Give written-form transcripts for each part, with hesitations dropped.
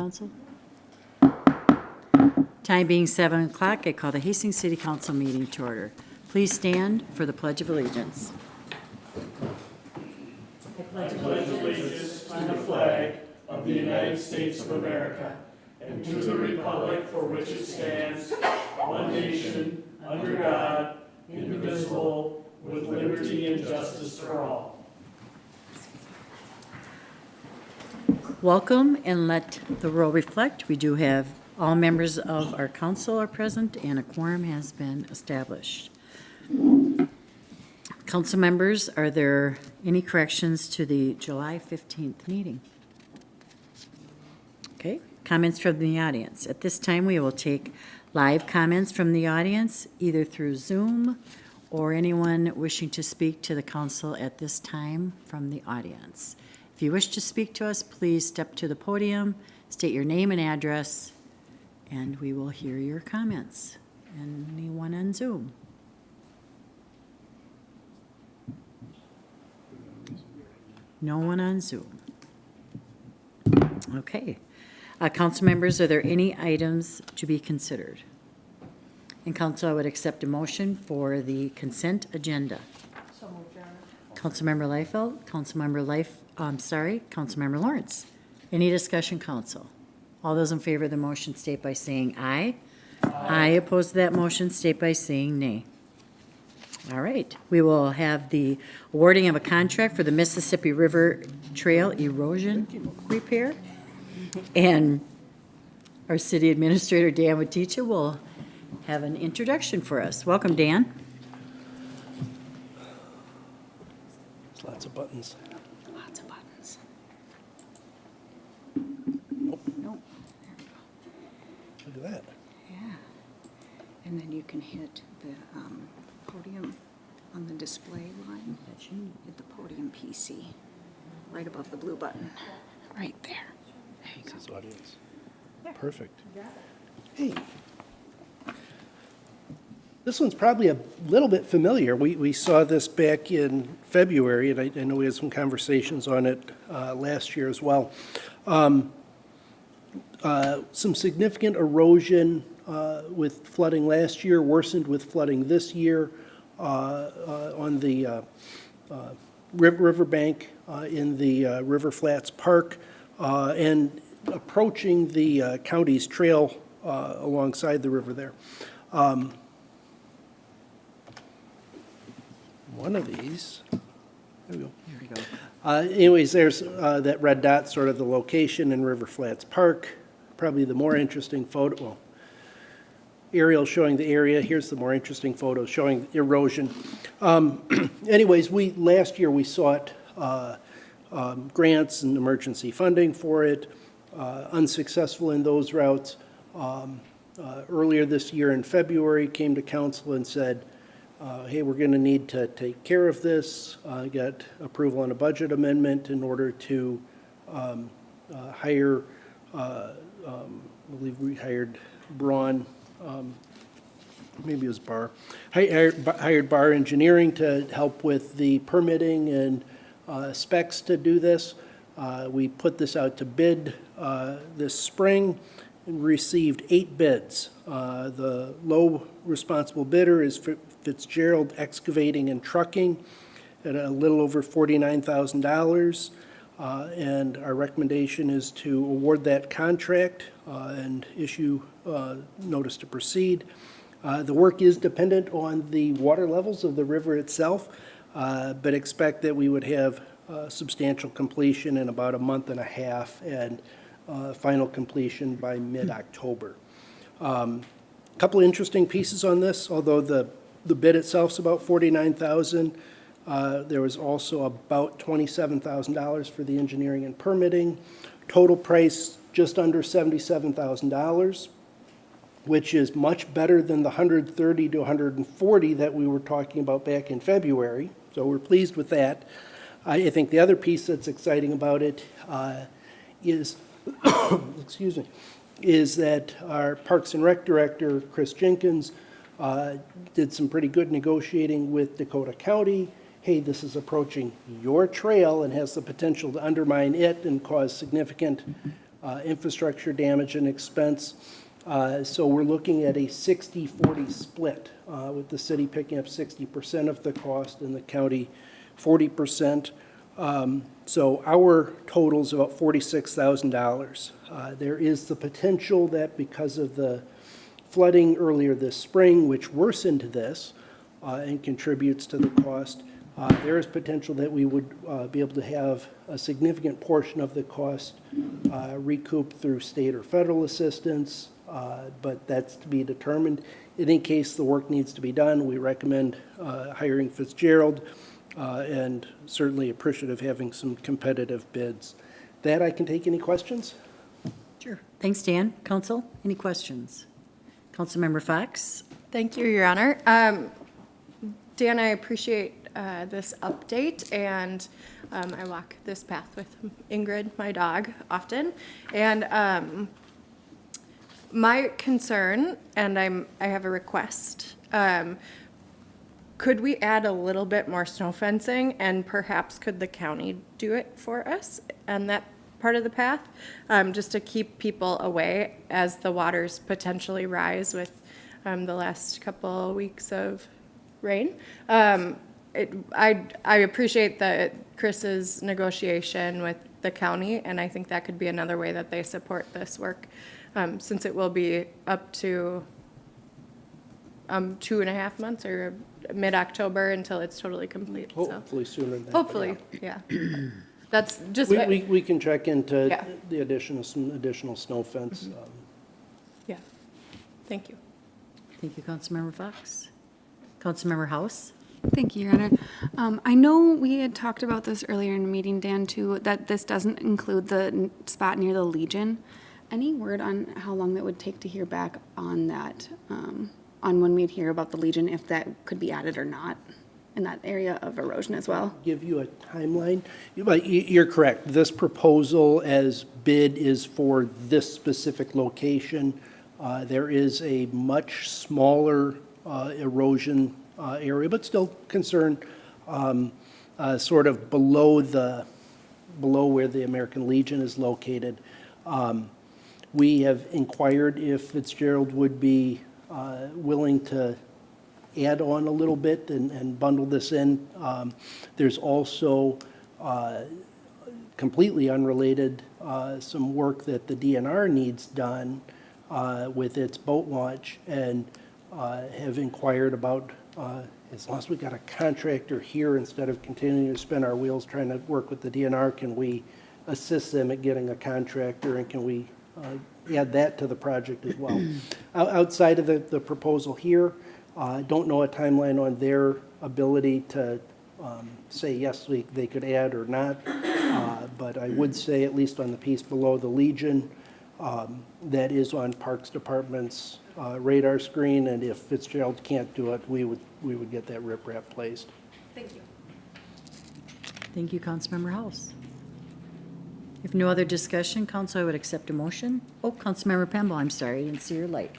Council? Time being 7 o'clock, I call the Hastings City Council meeting to order. Please stand for the Pledge of Allegiance. I pledge allegiance to the flag of the United States of America and to the republic for which it stands, one nation, under God, indivisible, with liberty and justice for all. Welcome, and let the roll reflect. We do have all members of our council are present and a quorum has been established. Council members, are there any corrections to the July 15th meeting? Okay, comments from the audience. At this time, we will take live comments from the audience, either through Zoom or anyone wishing to speak to the council at this time from the audience. If you wish to speak to us, please step to the podium, state your name and address, and we will hear your comments. Anyone on Zoom? No one on Zoom. Okay. Council members, are there any items to be considered? And council, I would accept a motion for the consent agenda. So moved, Your Honor. Councilmember Liefeld, Councilmember Lawrence. Any discussion, council? All those in favor of the motion state by saying aye. Aye. Opposed to that motion state by saying nay. All right, we will have the awarding of a contract for the Mississippi River Trail erosion repair. And our city administrator, Dan Waticha, will have an introduction for us. Welcome, Dan. There's lots of buttons. Lots of buttons. Nope. Nope. There we go. Look at that. Yeah. And then you can hit the podium on the display line. Hit the podium PC, right above the blue button. Right there. There you go. This is audience. Perfect. Hey. This one's probably a little bit familiar. We saw this back in February, and I know we had some conversations on it last year as well. Some significant erosion with flooding last year, worsened with flooding this year on the riverbank in the River Flats Park and approaching the county's trail alongside the river there. One of these, there we go. There we go. Anyways, there's that red dot, sort of the location in River Flats Park. Probably the more interesting photo, well, aerial showing the area. Here's the more interesting photo showing erosion. Anyways, last year we sought grants and emergency funding for it, unsuccessful in those routes. Earlier this year in February, came to council and said, hey, we're going to need to take care of this. Got approval on a budget amendment in order to hire, I believe we hired Braun, maybe it was Barr, hired Barr Engineering to help with the permitting and specs to do this. We put this out to bid this spring and received 8 bids. The low responsible bidder is Fitzgerald Excavating and Trucking at a little over $49,000. And our recommendation is to award that contract and issue notice to proceed. The work is dependent on the water levels of the river itself, but expect that we would have substantial completion in about a month and a half and final completion by mid-October. A couple of interesting pieces on this, although the bid itself is about $49,000. There was also about $27,000 for the engineering and permitting. Total price just under $77,000, which is much better than the $130 to $140 that we were talking about back in February. So we're pleased with that. I think the other piece that's exciting about it is, excuse me, is that our Parks and Rec Director, Chris Jenkins, did some pretty good negotiating with Dakota County. Hey, this is approaching your trail and has the potential to undermine it and cause significant infrastructure damage and expense. So we're looking at a 60-40 split, with the city picking up 60% of the cost and the county 40%. So our total's about $46,000. There is the potential that because of the flooding earlier this spring, which worsened this and contributes to the cost, there is potential that we would be able to have a significant portion of the cost recouped through state or federal assistance, but that's to be determined. In any case the work needs to be done, we recommend hiring Fitzgerald, and certainly appreciative of having some competitive bids. That I can take any questions? Sure. Thanks, Dan. Council, any questions? Councilmember Fox? Thank you, Your Honor. Dan, I appreciate this update, and I walk this path with Ingrid, my dog, often. And my concern, and I have a request, could we add a little bit more snow fencing, and perhaps could the county do it for us on that part of the path, just to keep people away as the waters potentially rise with the last couple weeks of rain? I appreciate Chris's negotiation with the county, and I think that could be another way that they support this work, since it will be up to 2.5 months or mid-October until it's totally complete. So Hopefully sooner than that. but hopefully, yeah. That's just We can check into Yeah. the addition of some additional snow fence. yeah. Thank you. Thank you, Councilmember Fox. Councilmember House? Thank you, Your Honor. I know we had talked about this earlier in the meeting, Dan, too, that this doesn't include the spot near the Legion. Any word on how long that would take to hear back on that, on when we'd hear about the Legion, if that could be added or not in that area of erosion as well? Give you a timeline. But you're correct. This proposal as bid is for this specific location. There is a much smaller erosion area, but still concerned, sort of below where the American Legion is located. We have inquired if Fitzgerald would be willing to add on a little bit and bundle this in. There's also, completely unrelated, some work that the DNR needs done with its boat launch, and have inquired about, as long as we got a contractor here, instead of continuing to spin our wheels trying to work with the DNR, can we assist them at getting a contractor, and can we add that to the project as well? Outside of the proposal here, I don't know a timeline on their ability to say yes, they could add or not, but I would say, at least on the piece below the Legion, that is on Parks Department's radar screen, and if Fitzgerald can't do it, we would get that riprap placed. Thank you. Thank you, Councilmember House. If no other discussion, Council, I would accept a motion. Oh, Councilmember Pemble, I'm sorry, I didn't see your light.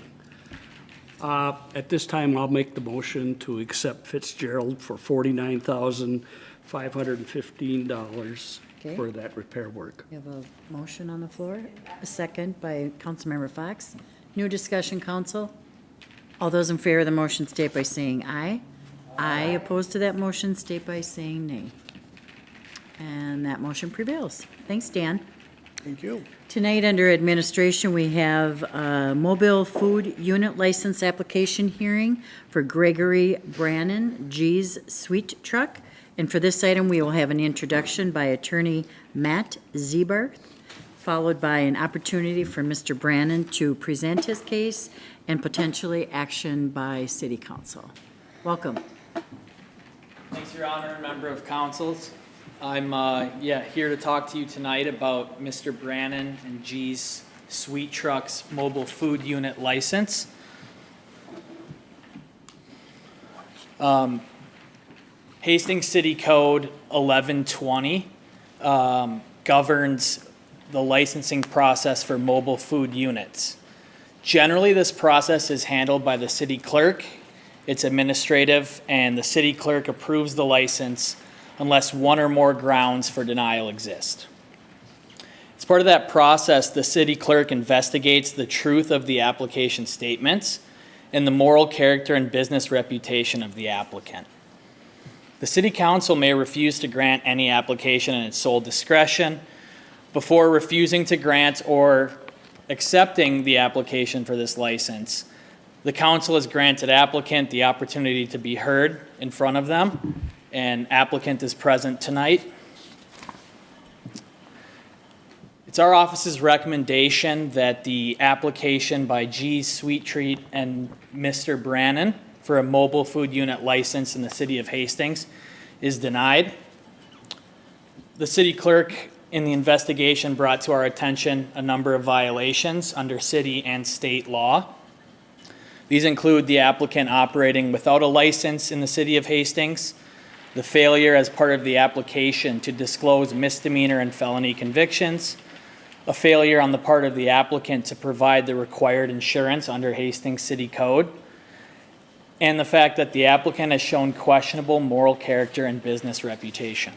At this time, I'll make the motion to accept Fitzgerald for $49,515 Okay. for that repair work. We have a motion on the floor, a second by Councilmember Fox. New discussion, Council. All those in favor of the motion state by saying aye. Aye. Opposed to that motion state by saying nay. And that motion prevails. Thanks, Dan. Thank you. Tonight, under administration, we have a mobile food unit license application hearing for Gregory Brannon, G's Sweet Truck. And for this item, we will have an introduction by attorney Matt Zebarth, followed by an opportunity for Mr. Brannon to present his case and potentially action by city council. Welcome. Thanks, Your Honor, and member of councils. I'm here to talk to you tonight about Mr. Brannon and G's Sweet Truck's mobile food unit license. Hastings City Code 1120 governs the licensing process for mobile food units. Generally, this process is handled by the city clerk. It's administrative, and the city clerk approves the license unless one or more grounds for denial exist. It's As part of that process, the city clerk investigates the truth of the application statements and the moral character and business reputation of the applicant. The city council may refuse to grant any application in its sole discretion. Before refusing to grant or accepting the application for this license, the council has granted applicant the opportunity to be heard in front of them, and applicant is present tonight. It's our office's recommendation that the application by G's Sweet Treat and Mr. Brannon for a mobile food unit license in the city of Hastings is denied. The city clerk in the investigation brought to our attention a number of violations under city and state law. These include the applicant operating without a license in the city of Hastings, the failure as part of the application to disclose misdemeanor and felony convictions, a failure on the part of the applicant to provide the required insurance under Hastings City Code, and the fact that the applicant has shown questionable moral character and business reputation.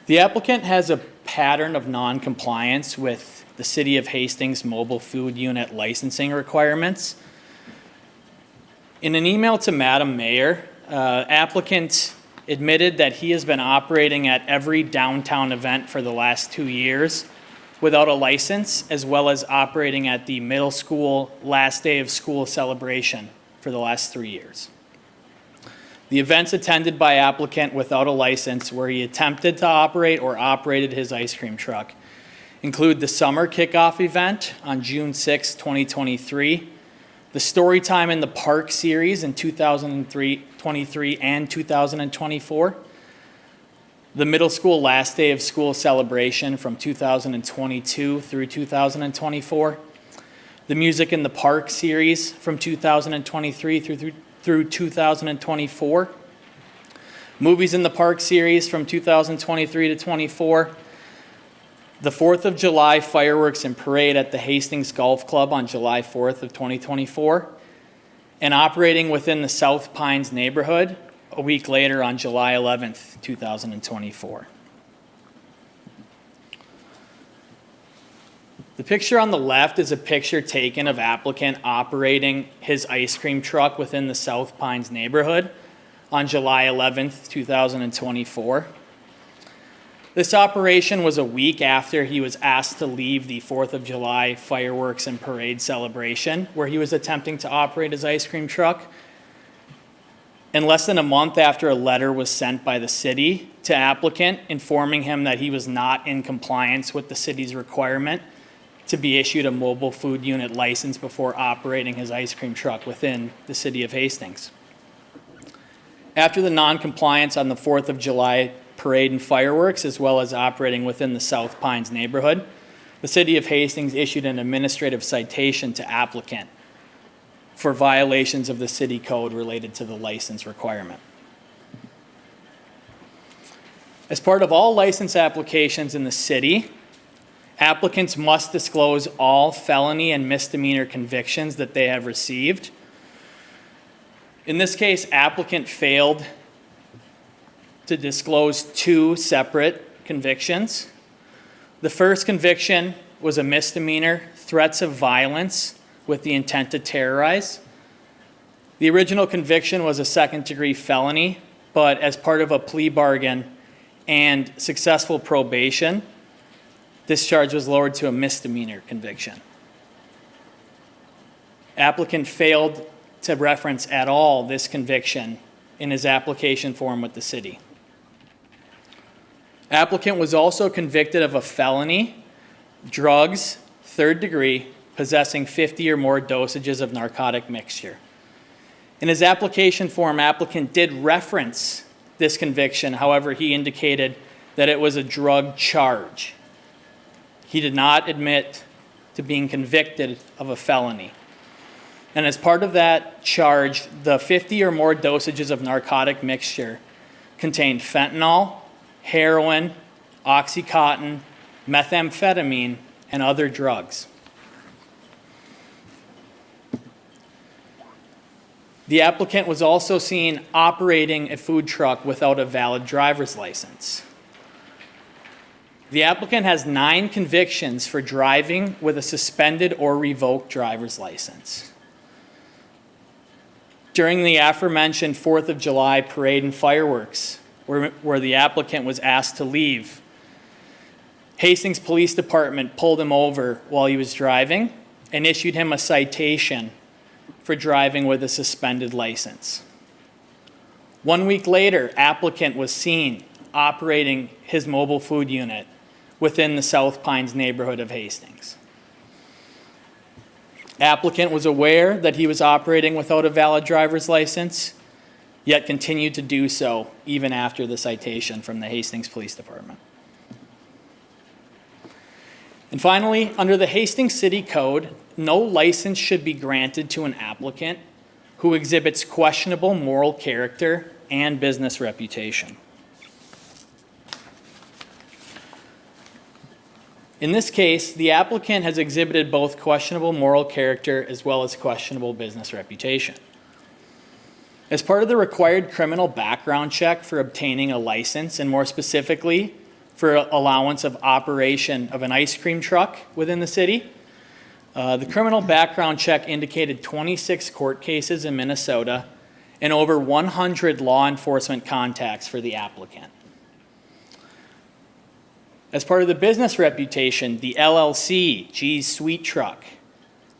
The applicant has a pattern of non-compliance with the City of Hastings mobile food unit licensing requirements. In an email to Madam Mayor, applicant admitted that he has been operating at every downtown event for the last 2 years without a license, as well as operating at the middle school last day of school celebration for the last 3 years. The events attended by applicant without a license where he attempted to operate or operated his ice cream truck include the summer kickoff event on June 6, 2023, the Storytime in the Park series in 2023 and 2024, the middle school last day of school celebration from 2022 through 2024, the Music in the Park series from 2023 through 2024, Movies in the Park series from 2023 to 24, the 4th of July fireworks and parade at the Hastings Golf Club on July 4th of 2024, and operating within the South Pines neighborhood a week later on July 11th, 2024. The picture on the left is a picture taken of applicant operating his ice cream truck within the South Pines neighborhood on July 11th, 2024. This operation was a week after he was asked to leave the 4th of July fireworks and parade celebration, where he was attempting to operate his ice cream truck, and less than a month after a letter was sent by the city to applicant informing him that he was not in compliance with the city's requirement to be issued a mobile food unit license before operating his ice cream truck within the city of Hastings. After the non-compliance on the 4th of July parade and fireworks, as well as operating within the South Pines neighborhood, the city of Hastings issued an administrative citation to applicant for violations of the city code related to the license requirement. As part of all license applications in the city, applicants must disclose all felony and misdemeanor convictions that they have received. In this case, applicant failed to disclose 2 separate convictions. The first conviction was a misdemeanor, threats of violence with the intent to terrorize. The original conviction was a second-degree felony, but as part of a plea bargain and successful probation, this charge was lowered to a misdemeanor conviction. Applicant failed to reference at all this conviction in his application form with the city. Applicant was also convicted of a felony, drugs, 3rd degree, possessing 50 or more dosages of narcotic mixture. In his application form, applicant did reference this conviction. However, he indicated that it was a drug charge. He did not admit to being convicted of a felony. And as part of that charge, the 50 or more dosages of narcotic mixture contained fentanyl, heroin, Oxycontin, methamphetamine, and other drugs. The applicant was also seen operating a food truck without a valid driver's license. The applicant has 9 convictions for driving with a suspended or revoked driver's license. During the aforementioned 4th of July parade and fireworks, where the applicant was asked to leave, Hastings Police Department pulled him over while he was driving and issued him a citation for driving with a suspended license. 1 week later, applicant was seen operating his mobile food unit within the South Pines neighborhood of Hastings. Applicant was aware that he was operating without a valid driver's license, yet continued to do so even after the citation from the Hastings Police Department. And finally, under the Hastings City Code, no license should be granted to an applicant who exhibits questionable moral character and business reputation. In this case, the applicant has exhibited both questionable moral character as well as questionable business reputation. As part of the required criminal background check for obtaining a license, and more specifically, for allowance of operation of an ice cream truck within the city, the criminal background check indicated 26 court cases in Minnesota and over 100 law enforcement contacts for the applicant. As part of the business reputation, the LLC, G's Sweet Truck,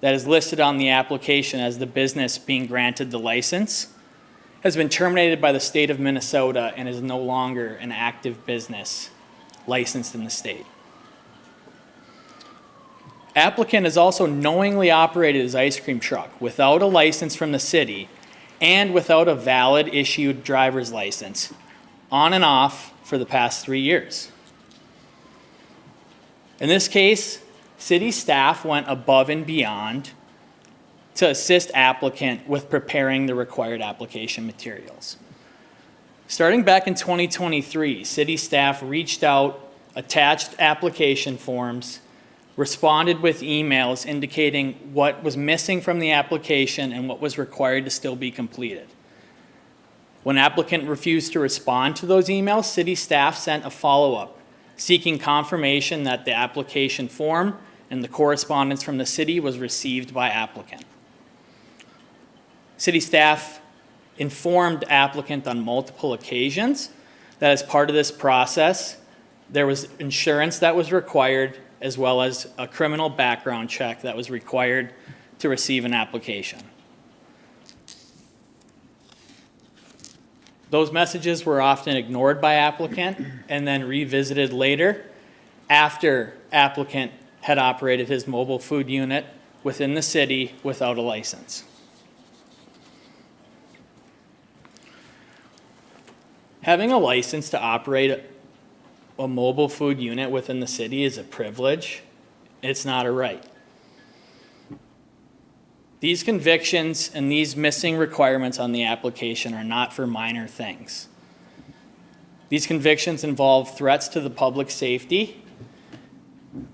that is listed on the application as the business being granted the license, has been terminated by the state of Minnesota and is no longer an active business licensed in the state. Applicant has also knowingly operated his ice cream truck without a license from the city and without a valid issued driver's license, on and off for the past 3 years. In this case, city staff went above and beyond to assist applicant with preparing the required application materials. Starting back in 2023, city staff reached out, attached application forms, responded with emails indicating what was missing from the application and what was required to still be completed. When applicant refused to respond to those emails, city staff sent a follow-up seeking confirmation that the application form and the correspondence from the city was received by applicant. City staff informed applicant on multiple occasions that as part of this process, there was insurance that was required as well as a criminal background check that was required to receive an application. Those messages were often ignored by applicant and then revisited later after applicant had operated his mobile food unit within the city without a license. Having a license to operate a mobile food unit within the city is a privilege. It's not a right. These convictions and these missing requirements on the application are not for minor things. These convictions involve threats to the public safety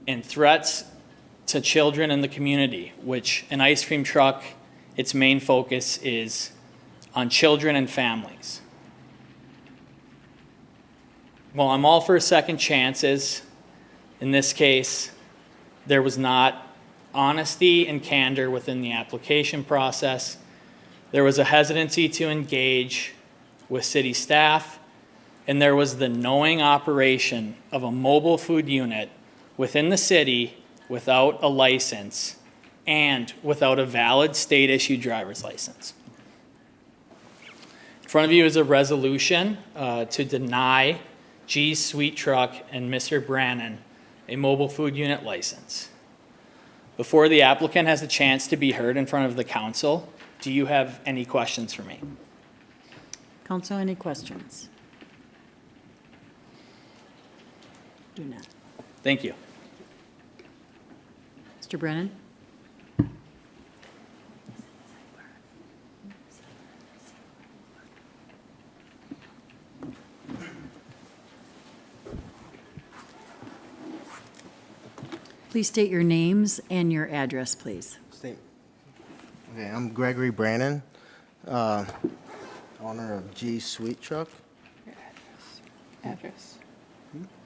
and threats to children in the community, which an ice cream truck, its main focus is on children and families. While I'm all for second chances, in this case, there was not honesty and candor within the application process. There was a hesitancy to engage with city staff, and there was the knowing operation of a mobile food unit within the city without a license and without a valid state-issued driver's license. In front of you is a resolution to deny G's Sweet Truck and Mr. Brannon a mobile food unit license. Before the applicant has a chance to be heard in front of the council, do you have any questions for me? Council, any questions? Do not. Thank you. Mr. Brennan? Please state your names and your address, please. Okay, I'm Gregory Brannon, owner of G's Sweet Truck. Address.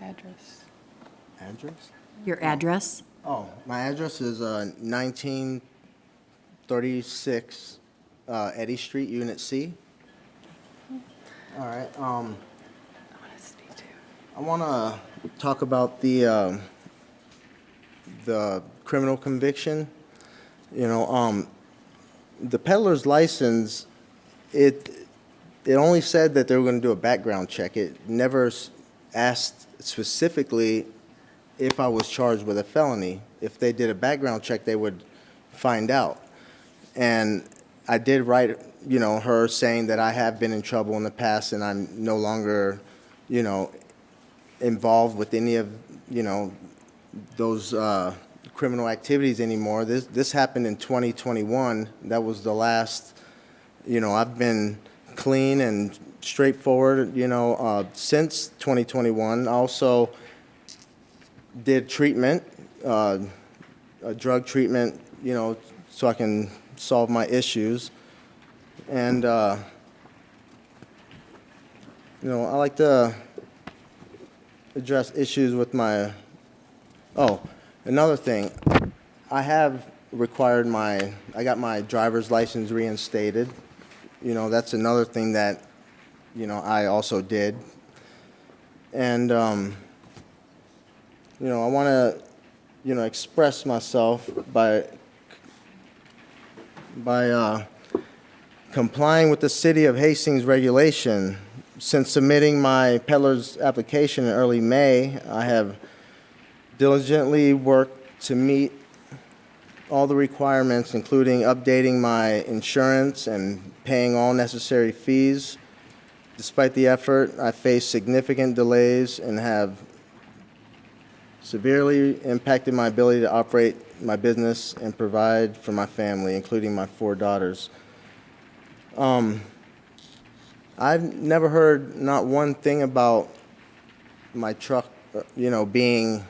Address. Address? Your address? Oh, my address is 1936 Eddy Street, Unit C. All right. I want to talk about the criminal conviction. The peddler's license, it only said that they were going to do a background check. It never asked specifically if I was charged with a felony. If they did a background check, they would find out. And I did write, her saying that I have been in trouble in the past and I'm no longer, involved with any of, those criminal activities anymore. This happened in 2021. That was the last, I've been clean and straightforward, since 2021. I also did treatment, a drug treatment, so I can solve my issues. And, I like to address issues with my, another thing. I have required I got my driver's license reinstated. That's another thing that, I also did. And, I want to, express myself by complying with the City of Hastings regulation. Since submitting my peddler's application in early May, I have diligently worked to meet all the requirements, including updating my insurance and paying all necessary fees. Despite the effort, I face significant delays and have severely impacted my ability to operate my business and provide for my family, including my 4 daughters. I've never heard not one thing about my truck, being,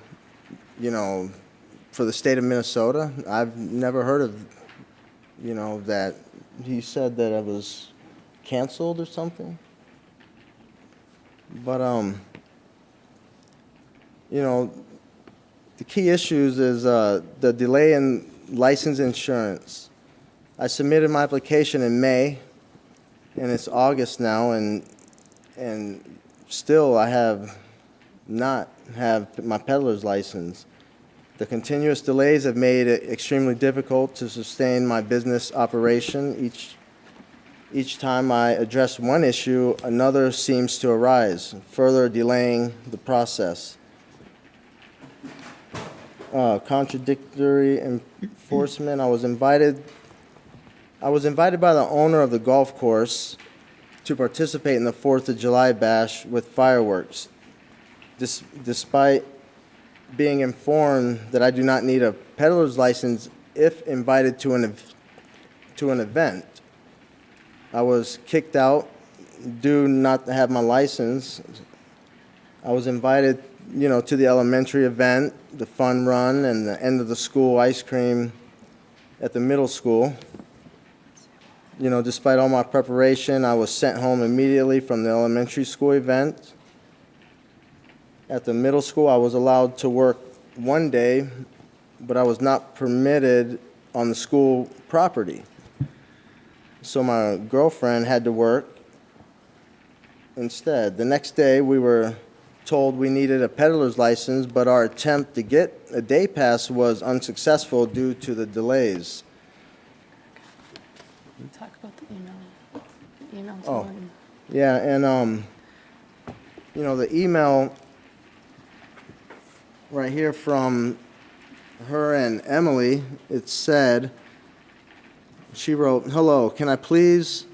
for the state of Minnesota. I've never heard of, that he said that it was canceled or something. But, the key issues is the delay in license insurance. I submitted my application in May, and it's August now, and still I have not have my peddler's license. The continuous delays have made it extremely difficult to sustain my business operation. Each time I address one issue, another seems to arise, further delaying the process. Contradictory enforcement. I was invited by the owner of the golf course to participate in the 4th of July bash with fireworks. Despite being informed that I do not need a peddler's license if invited to an event, I was kicked out due not to have my license. I was invited, to the elementary event, the fun run, and the end of the school ice cream at the middle school. Despite all my preparation, I was sent home immediately from the elementary school event. At the middle school, I was allowed to work one day, but I was not permitted on the school property. So my girlfriend had to work instead. The next day, we were told we needed a peddler's license, but our attempt to get a day pass was unsuccessful due to the delays. Talk about the email. Email to Oh. Morgan. Yeah, and the email right here from her and Emily, it said, she wrote, "Hello, can I please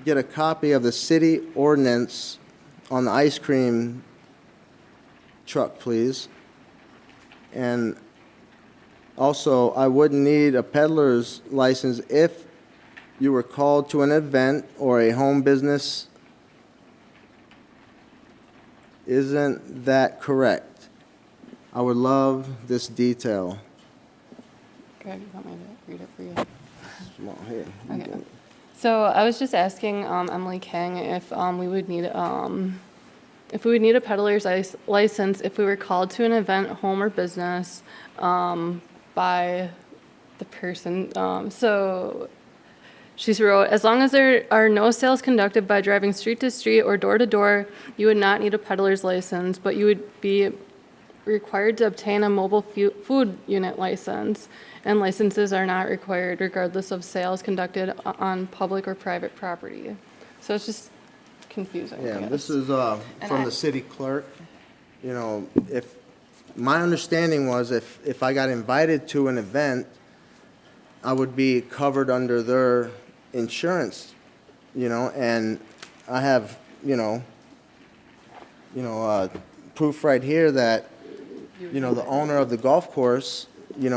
get a copy of the city ordinance on the ice cream truck, please? And also, I would need a peddler's license if you were called to an event or a home business. Isn't that correct? I would love this detail." Greg, you want me to read it for you? Well, here. Okay. So I was just asking Emily King if we would need if we would need a peddler's license if we were called to an event, home or business, by the person. So she wrote, as long as there are no sales conducted by driving street to street or door to door, you would not need a peddler's license, but you would be required to obtain a mobile food unit license, and licenses are not required regardless of sales conducted on public or private property. So it's just confusing. I Yeah, guess. this is And from I- the city clerk. You know, if, my understanding was if I got invited to an event, I would be covered under their insurance, you know, and I have, proof right here that, the owner of the golf course,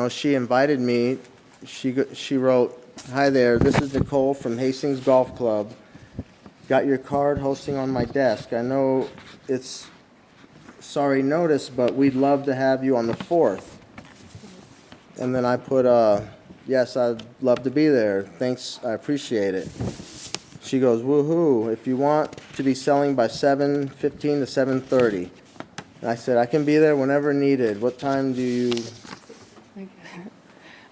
she invited me. She wrote, "Hi there, this is Nicole from Hastings Golf Club. Got your card hosting on my desk. I know it's sorry notice, but we'd love to have you on the 4th. And then I put, yes, I'd love to be there. Thanks, I appreciate it. She goes, woohoo, if you want to be selling by 7:15 to 7:30. And I said, I can be there whenever needed. What time do you?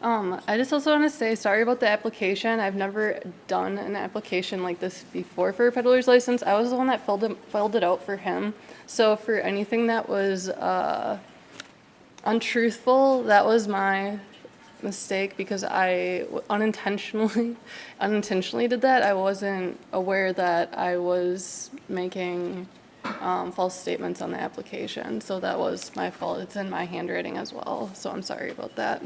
I just also want to say sorry about the application. I've never done an application like this before for a peddler's license. I was the one that filled it out for him. So for anything that was untruthful, that was my mistake because I unintentionally did that. I wasn't aware that I was making false statements on the application. So that was my fault. It's in my handwriting as well. So I'm sorry about that.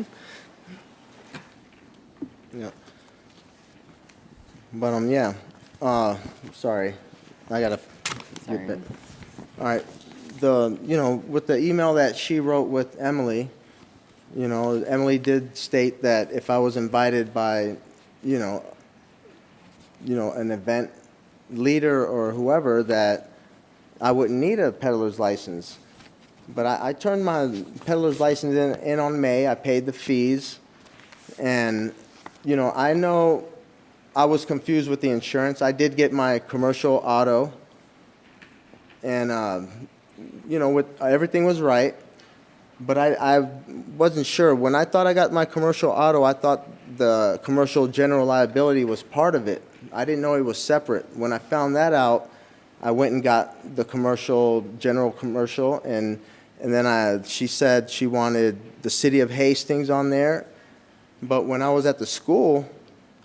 Yeah. But, yeah, sorry, I gotta Sorry. get it. All right, with the email that she wrote with Emily, Emily did state that if I was invited by, an event leader or whoever, that I wouldn't need a peddler's license. But I turned my peddler's license in on May, I paid the fees, and I know I was confused with the insurance. I did get my commercial auto, and, everything was right, but I wasn't sure. When I thought I got my commercial auto, I thought the commercial general liability was part of it. I didn't know it was separate. When I found that out, I went and got the general commercial, and then she said she wanted the city of Hastings on there. But when I was at the school,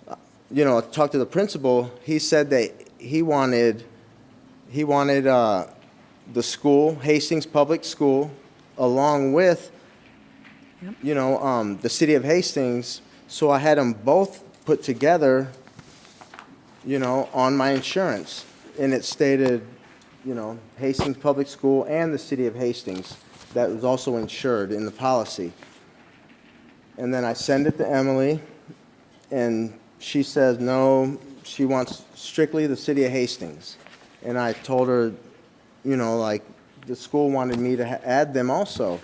I talked to the principal, he said that he wanted the school, Hastings Public School, along with, the city of Hastings. So I had them both put together, on my insurance. And it stated, Hastings Public School and the city of Hastings. That was also insured in the policy. And then I send it to Emily, and she says, no, she wants strictly the city of Hastings. And I told her, the school wanted me to add them also.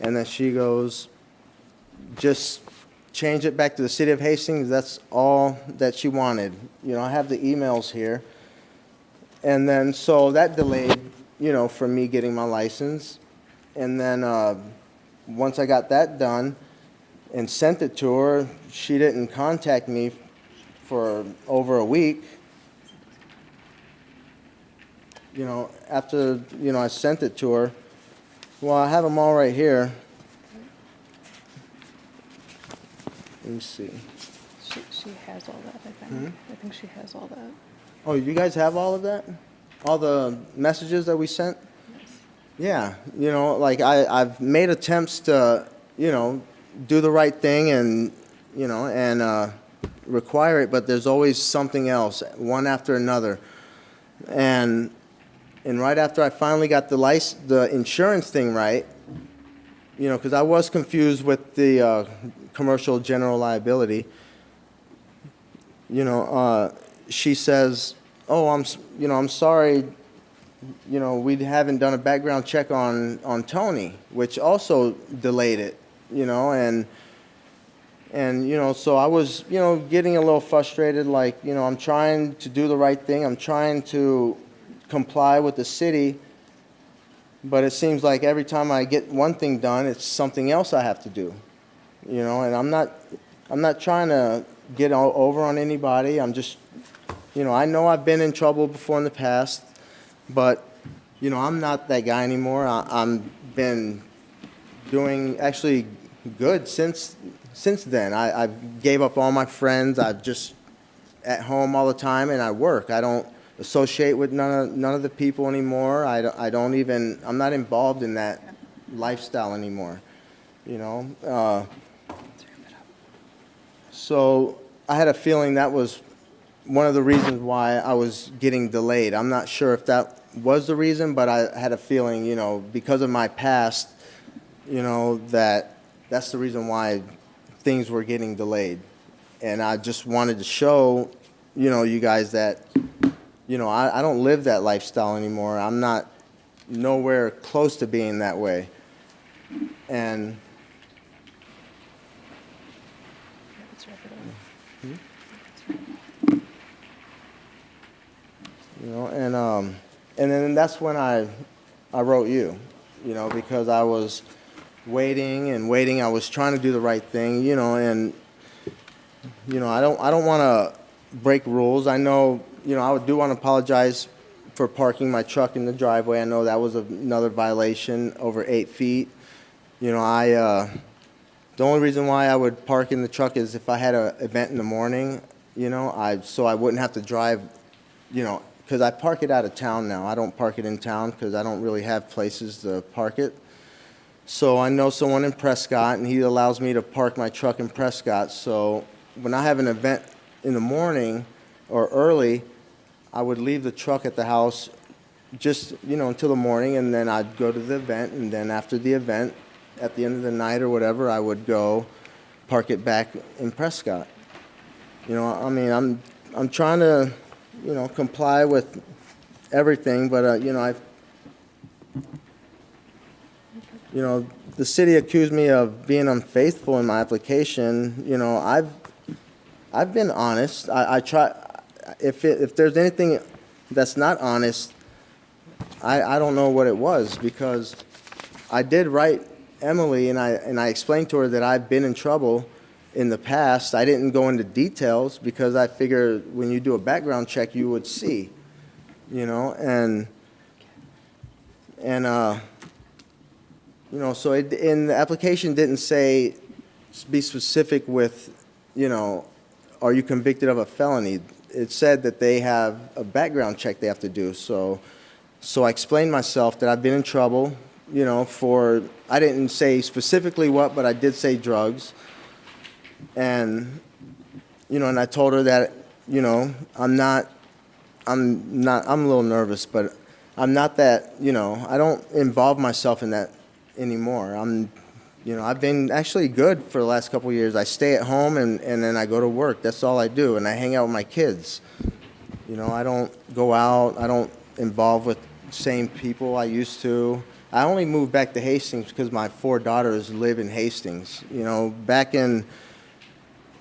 And then she goes, just change it back to the city of Hastings. That's all that she wanted. I have the emails here. And then, so that delayed, for me getting my license. And then once I got that done and sent it to her, she didn't contact me for over a week. After, I sent it to her. Well, I have them all right here. Let me see. She has all that, I think. I think she has all that. Oh, you guys have all of that? All the messages that we sent? Yeah, I've made attempts to, do the right thing and, and require it, but there's always something else, one after another. And right after I finally got the insurance thing right, because I was confused with the commercial general liability, she says, oh, I'm sorry, we haven't done a background check on Tony, which also delayed it, and so I was, getting a little frustrated, I'm trying to do the right thing. I'm trying to comply with the city, But it seems like every time I get one thing done, it's something else I have to do. You know, and I'm not trying to get over on anybody. I'm just, you know I've been in trouble before in the past, but, you know, I'm not that guy anymore. I'm been doing actually good since then. I gave up all my friends. I'm just at home all the time, and I work. I don't associate with none of the people anymore. I'm not involved in that lifestyle anymore, you know. So I had a feeling that was one of the reasons why I was getting delayed. I'm not sure if that was the reason, but I had a feeling, you know, because of my past, you know, that's the reason why things were getting delayed. And I just wanted to show, you know, you guys that, you know, I don't live that lifestyle anymore. I'm not nowhere close to being that way. And you know, and then that's when I wrote you, you know, because I was waiting and waiting. I was trying to do the right thing, you know, and, you know, I don't want to break rules. I know, you know, I do want to apologize for parking my truck in the driveway. I know that was another violation, over 8 feet. You know, the only reason why I would park in the truck is if I had an event in the morning, you know, so I wouldn't have to drive, you know, because I park it out of town now. I don't park it in town because I don't really have places to park it. So I know someone in Prescott, and he allows me to park my truck in Prescott. So when I have an event in the morning or early, I would leave the truck at the house just, you know, until the morning, and then I'd go to the event, and then after the event, at the end of the night or whatever, I would go park it back in Prescott. You know, I mean, I'm trying to, you know, comply with everything, but, you know, the city accused me of being unfaithful in my application. You know, I've been honest. I try, if there's anything that's not honest, I don't know what it was, because I did write Emily, and I explained to her that I've been in trouble in the past. I didn't go into details because I figured when you do a background check, you would see, you know, and you know, so in the application didn't say, be specific with, you know, are you convicted of a felony? It said that they have a background check they have to do. So I explained myself that I've been in trouble, you know, I didn't say specifically what, but I did say drugs. And, you know, and I told her that, you know, I'm a little nervous, but I'm not that, you know, I don't involve myself in that anymore. You know, I've been actually good for the last couple of years. I stay at home and then I go to work. That's all I do. And I hang out with my kids. You know, I don't go out. I don't involve with same people I used to. I only moved back to Hastings because my 4 daughters live in Hastings. You know, back in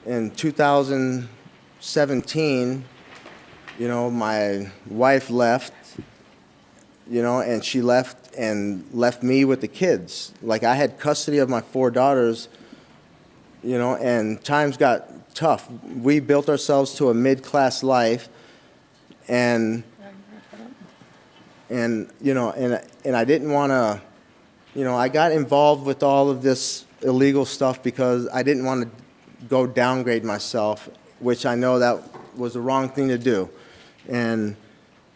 2017, you know, my wife left, you know, and she left me with the kids. Like, I had custody of my 4 daughters, you know, and times got tough. We built ourselves to a mid-class life, and you know, and I didn't want to, you know, I got involved with all of this illegal stuff because I didn't want to go downgrade myself, which I know that was the wrong thing to do. And,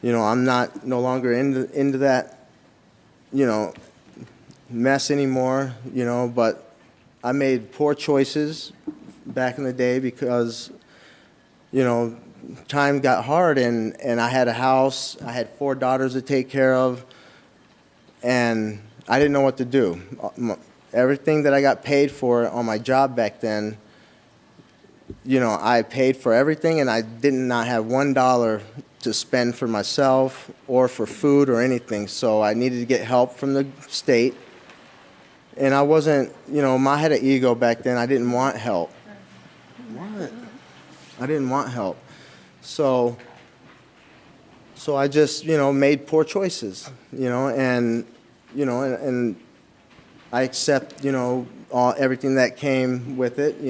you know, I'm no longer into that, you know, mess anymore, you know, but I made poor choices back in the day because, you know, time got hard, and I had a house, I had 4 daughters to take care of, and I didn't know what to do. Everything that I got paid for on my job back then, you know, I paid for everything, and I did not have $1 to spend for myself or for food or anything. So I needed to get help from the state. And I wasn't, you know, I had an ego back then. I didn't want help. What? I didn't want help. So I just, you know, made poor choices, you know, and and I accept, everything that came with it,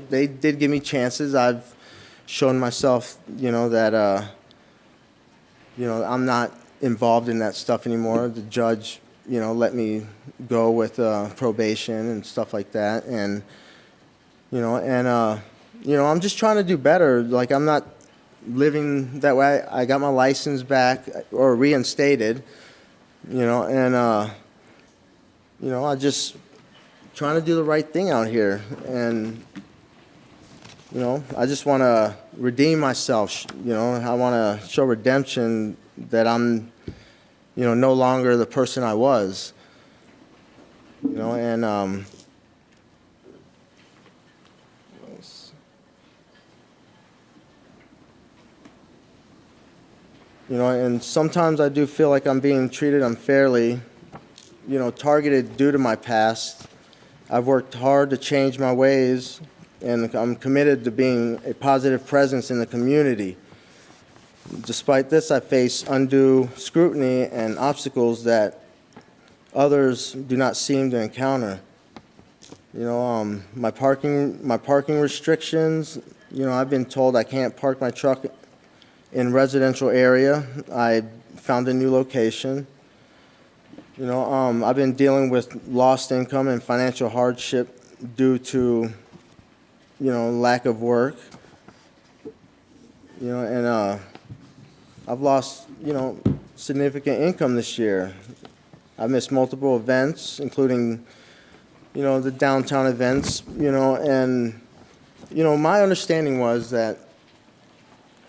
they did give me chances. I've shown myself, that, I'm not involved in that stuff anymore. The judge, let me go with probation and stuff like that. And, I'm just trying to do better. Like, I'm not living that way. I got my license back or reinstated, I just trying to do the right thing out here. And, I just want to redeem myself, I want to show redemption that I'm, no longer the person I was, and, and sometimes I do feel like I'm being treated unfairly, targeted due to my past. I've worked hard to change my ways, and I'm committed to being a positive presence in the community. Despite this, I face undue scrutiny and obstacles that others do not seem to encounter. My parking restrictions, I've been told I can't park my truck in residential area. I found a new location. I've been dealing with lost income and financial hardship due to, lack of work. And I've lost, significant income this year. I missed multiple events, including, the downtown events, and, my understanding was that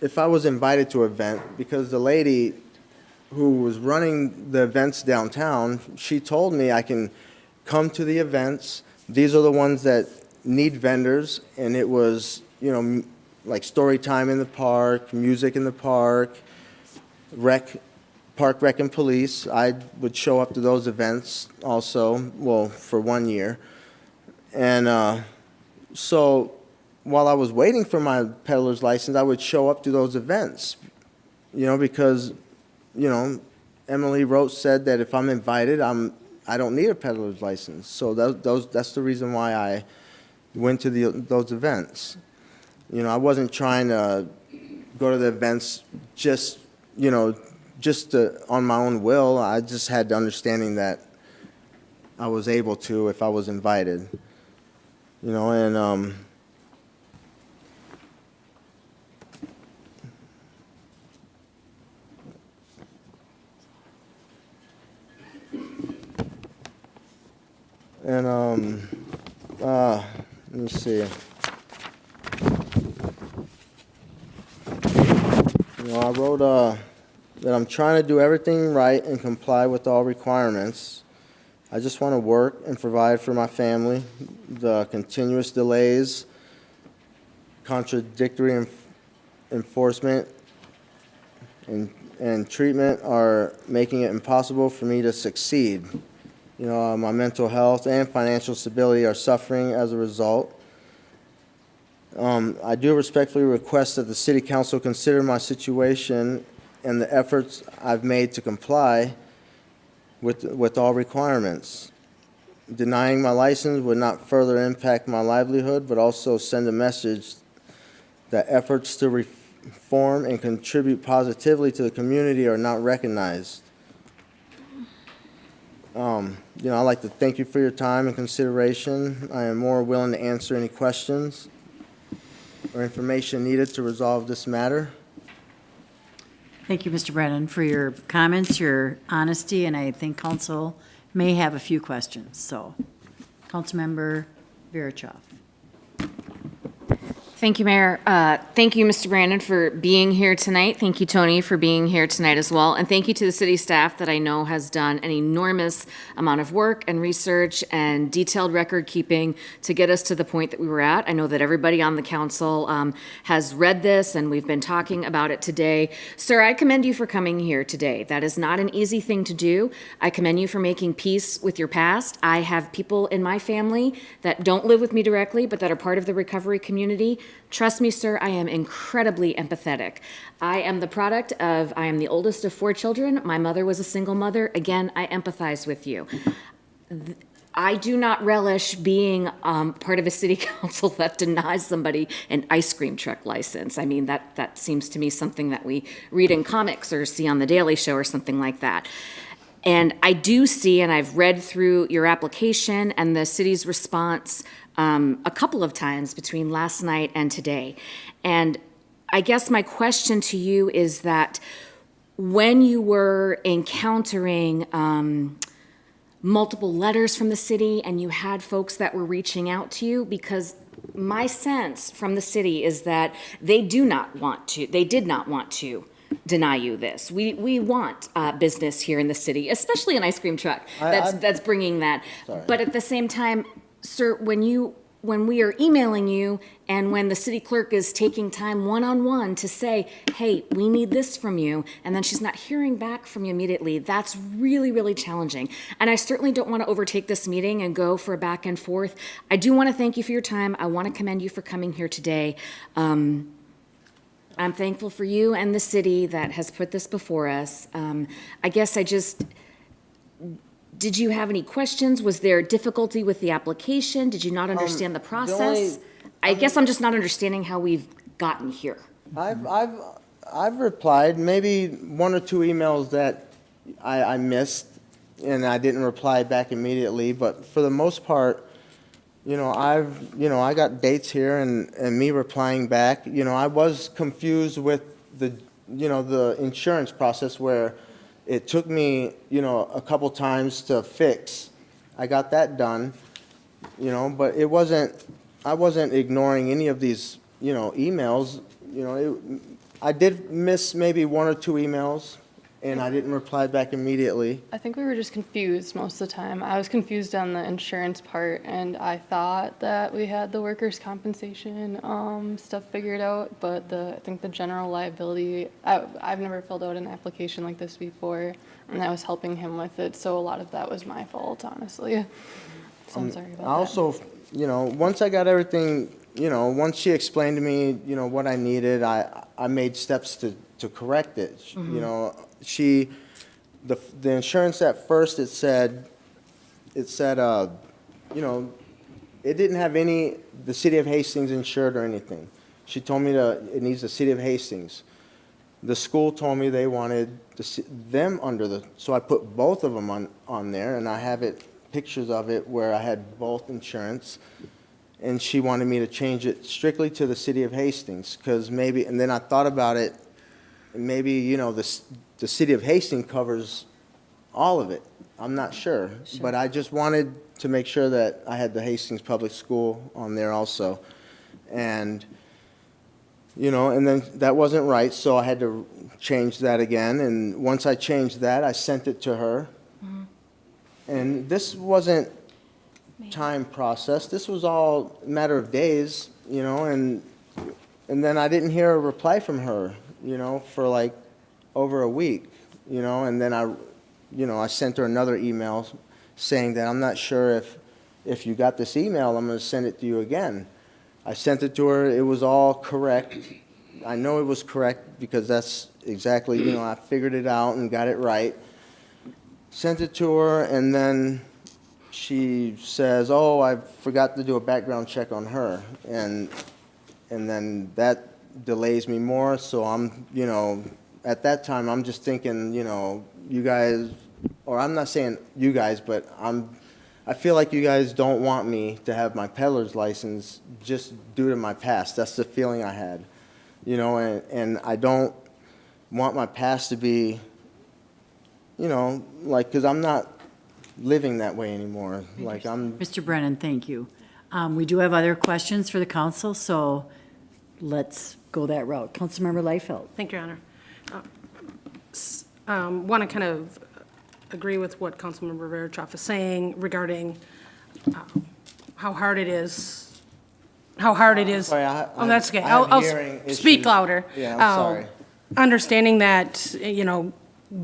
if I was invited to an event, because the lady who was running the events downtown, she told me I can come to the events. These are the ones that need vendors, and it was, like story time in the park, music in the park, park rec and police. I would show up to those events also, well, for 1 year. And so while I was waiting for my peddler's license, I would show up to those events, because, Emily Roach said that if I'm invited, I don't need a peddler's license. So that's the reason why I went to those events. I wasn't trying to go to the events just on my own will. I just had the understanding that I was able to if I was invited, and let me see. I wrote that I'm trying to do everything right and comply with all requirements. I just want to work and provide for my family. The continuous delays, contradictory enforcement, and treatment are making it impossible for me to succeed. My mental health and financial stability are suffering as a result. I do respectfully request that the City Council consider my situation and the efforts I've made to comply with all requirements. Denying my license would not further impact my livelihood, but also send a message that efforts to reform and contribute positively to the community are not recognized. I'd like to thank you for your time and consideration. I am more willing to answer any questions or information needed to resolve this matter. Thank you, Mr. Brannon, for your comments, your honesty, and I think council may have a few questions. So, Councilmember Verichoff. Thank you, Mayor. Thank you, Mr. Brannon, for being here tonight. Thank you, Tony, for being here tonight as well. And thank you to the city staff that I know has done an enormous amount of work and research and detailed record keeping to get us to the point that we were at. I know that everybody on the council has read this and we've been talking about it today. Sir, I commend you for coming here today. That is not an easy thing to do. I commend you for making peace with your past. I have people in my family that don't live with me directly, but that are part of the recovery community Trust me, sir, I am incredibly empathetic. I am the oldest of 4 children. My mother was a single mother. Again, I empathize with you. I do not relish being part of a city council that denies somebody an ice cream truck license. I mean, that seems to me something that we read in comics or see on The Daily Show or something like that. And I do see, and I've read through your application and the city's response a couple of times between last night and today. And I guess my question to you is that when you were encountering multiple letters from the city and you had folks that were reaching out to you, because my sense from the city is that they did not want to deny you this. We want business here in the city, especially an ice cream truck that's bringing that. Sorry. But at the same time, sir, when we are emailing you and when the city clerk is taking time one-on-one to say, hey, we need this from you, and then she's not hearing back from you immediately, that's really, really challenging. And I certainly don't want to overtake this meeting and go for a back and forth. I do want to thank you for your time. I want to commend you for coming here today. I'm thankful for you and the city that has put this before us. I guess did you have any questions? Was there difficulty with the application? Did you not understand the process? I guess I'm just not understanding how we've gotten here. I've replied, maybe 1 or 2 emails that I missed and I didn't reply back immediately, but for the most part, I got dates here and me replying back. I was confused with the insurance process where it took me, a couple times to fix. I got that done, but I wasn't ignoring any of these, emails. I did miss maybe 1 or 2 emails, and I didn't reply back immediately. I think we were just confused most of the time. I was confused on the insurance part, and I thought that we had the workers' compensation stuff figured out, but I think the general liability, I've never filled out an application like this before, and I was helping him with it, so a lot of that was my fault, honestly. So I'm sorry about that. I also, once I got everything, once she explained to me, what I needed, I made steps to correct it. Mm-hmm. The insurance at first, it said, it didn't have the city of Hastings insured or anything. She told me it needs the city of Hastings. The school told me they wanted them so I put both of them on there, and I have pictures of it where I had both insurance. And she wanted me to change it strictly to the city of Hastings, because maybe, and then I thought about it, maybe, the city of Hastings covers all of it. I'm not sure. But I just wanted to make sure that I had the Hastings Public School on there also. And, and then that wasn't right, so I had to change that again. And once I changed that, I sent it to her. Mm-hmm. And this wasn't time process. This was all a matter of days, and then I didn't hear a reply from her, for like over a week, and then I sent her another email saying that I'm not sure if you got this email, I'm going to send it to you again. I sent it to her. It was all correct. I know it was correct because that's exactly, I figured it out and got it right. Sent it to her, and then she says, oh, I forgot to do a background check on her. And then that delays me more. So I'm, at that time, I'm just thinking, you guys, or I'm not saying you guys, but I feel like you guys don't want me to have my peddler's license just due to my past. That's the feeling I had, and I don't want my past to be, because I'm not living that way anymore. Mr. Brannon, thank you. We do have other questions for the council, so let's go that route. Councilmember Liefeld. Thank you, Your Honor. Want to kind of agree with what Councilmember Veritroff is saying regarding how hard it is. Sorry, That's okay. I have I'll hearing speak issues. louder. Yeah, I'm sorry. Understanding that,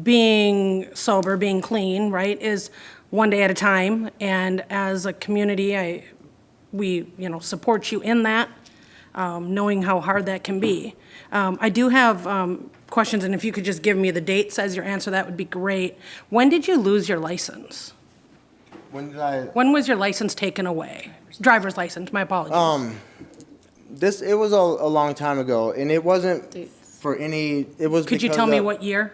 being sober, being clean, right, is one day at a time. And as a community, we support you in that. knowing how hard that can be. I do have questions, and if you could just give me the dates as your answer, that would be great. When did you lose your license? When was your license taken away? Driver's license, my apologies. It was a long time ago, and it wasn't for any, it was Could you because tell me of- what year?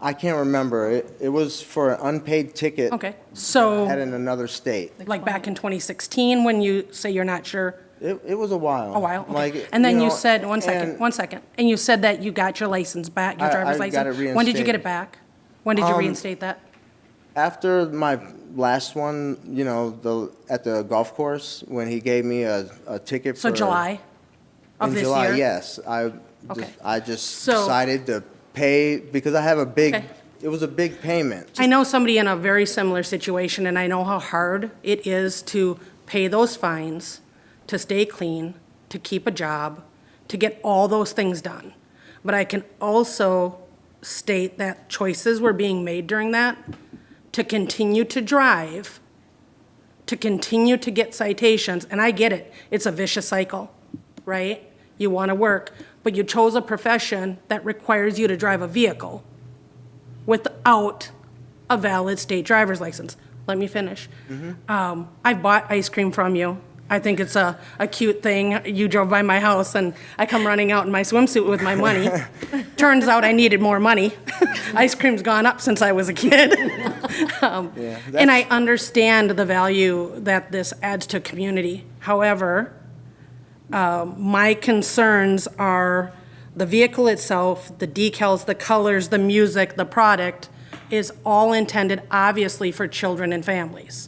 I can't remember. It was for an unpaid ticket. Okay, so, Had in another state. like back in 2016, when you say you're not sure? It was a while. A while, okay. Like, And then know, you said, one and second, and you said that you got your license back, your I driver's got license? it When did you get it reinstated. back? When did you reinstate that? After my last one, at the golf course, when he gave me a ticket So for. July of this In July, year? yes. Okay. I just So- decided to pay, because I have a big, Okay. it was a big payment. I know somebody in a very similar situation, and I know how hard it is to pay those fines, to stay clean, to keep a job, to get all those things done. But I can also state that choices were being made during that to continue to drive, to continue to get citations, and I get it, it's a vicious cycle, right? You want to work, but you chose a profession that requires you to drive a vehicle without a valid state driver's license. Let me finish. I bought ice cream from you. I think it's a cute thing. You drove by my house, and I come running out in my swimsuit with my money. Turns out I needed more money. Ice cream's gone up since I was a kid. And I understand the value that this adds to community. However, my concerns are the vehicle itself, the decals, the colors, the music, the product is all intended, obviously, for children and families.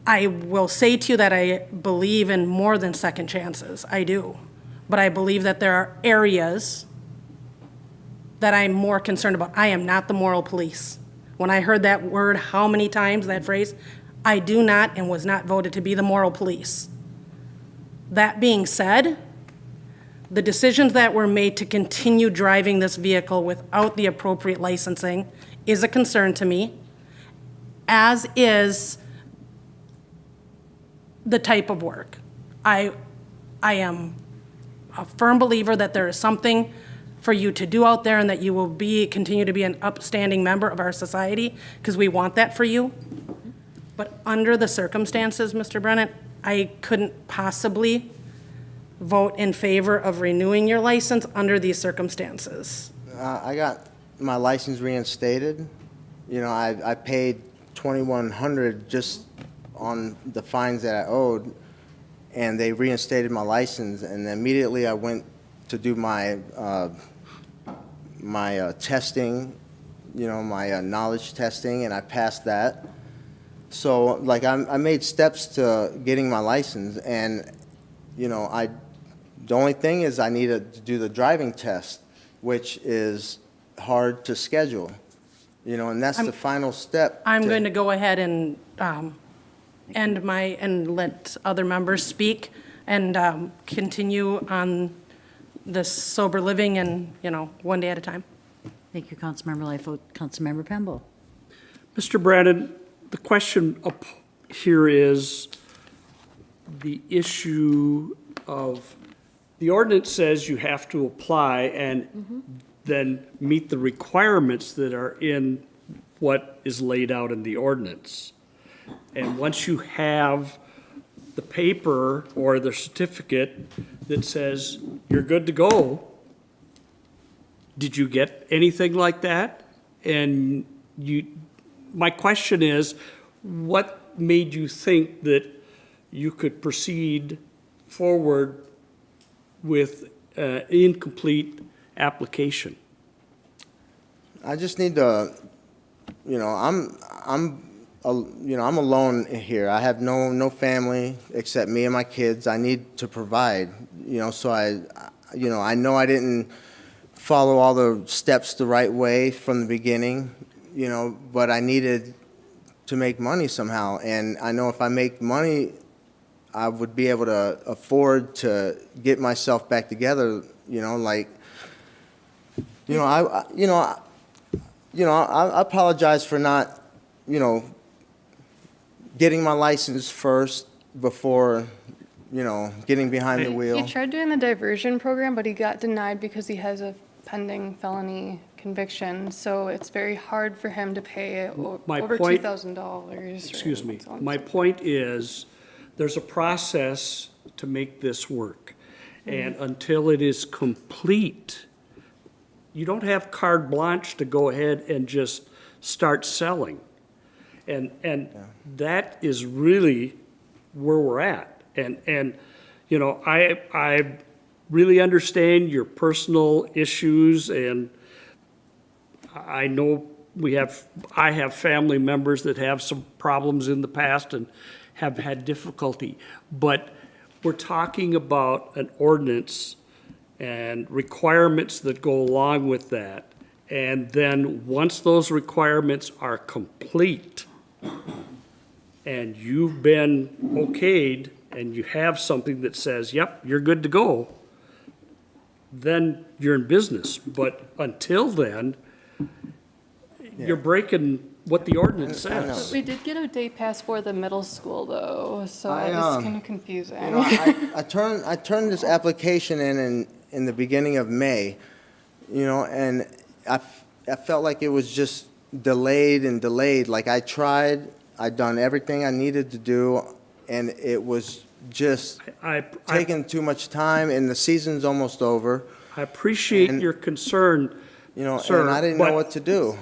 I will say to you that I believe in more than second chances. I do. But I believe that there are areas that I'm more concerned about. I am not the moral police. When I heard that word how many times, that phrase, I do not and was not voted to be the moral police. That being said, the decisions that were made to continue driving this vehicle without the appropriate licensing is a concern to me, as is the type of work. I am a firm believer that there is something for you to do out there and that you will continue to be an upstanding member of our society, because we want that for you. But under the circumstances, Mr. Brannon, I couldn't possibly vote in favor of renewing your license under these circumstances. I got my license reinstated. I paid $2,100 just on the fines that I owed, and they reinstated my license. And immediately I went to do my testing, my knowledge testing, and I passed that. So, I made steps to getting my license, and the only thing is I needed to do the driving test, which is hard to schedule, and that's the final step. I'm going to go ahead and and let other members speak and continue on this sober living and, one day at a time. Thank you, Councilmember Lightfoot. Councilmember Pemble. Mr. Brannon, the question up here is the issue of, the ordinance says you have to apply and then meet the requirements that are in what is laid out in the ordinance. And once you have the paper or the certificate that says you're good to go, did you get anything like that? And my question is, what made you think that you could proceed forward with incomplete application? I just need to, I'm alone here. I have no family except me and my kids. I need to provide, so I know I didn't follow all the steps the right way from the beginning, but I needed to make money somehow. And I know if I make money, I would be able to afford to get myself back together, I apologize for not, getting my license first before, getting behind the wheel. He tried doing the diversion program, but he got denied because he has a pending felony conviction. So it's very hard for him to pay My over point- $2,000. Excuse me. My point is, there's a process to make this work. And until it is complete, you don't have carte blanche to go ahead and just start selling. And that is really where we're at. And I really understand your personal issues, and I know I have family members that have some problems in the past and have had difficulty. But we're talking about an ordinance and requirements that go along with that. And then, once those requirements are complete, and you've been okayed, and you have something that says, yep, you're good to go, then you're in business. But until then, you're breaking what the ordinance says. We did get a day pass for the middle school though, so I, it was um, kind of confusing. I turned this application in the beginning of May, and I felt like it was just delayed and delayed. Like I done everything I needed to do, and it was just taking too much time, and the season's almost over. I appreciate your concern, sir, and I didn't know but- what to do.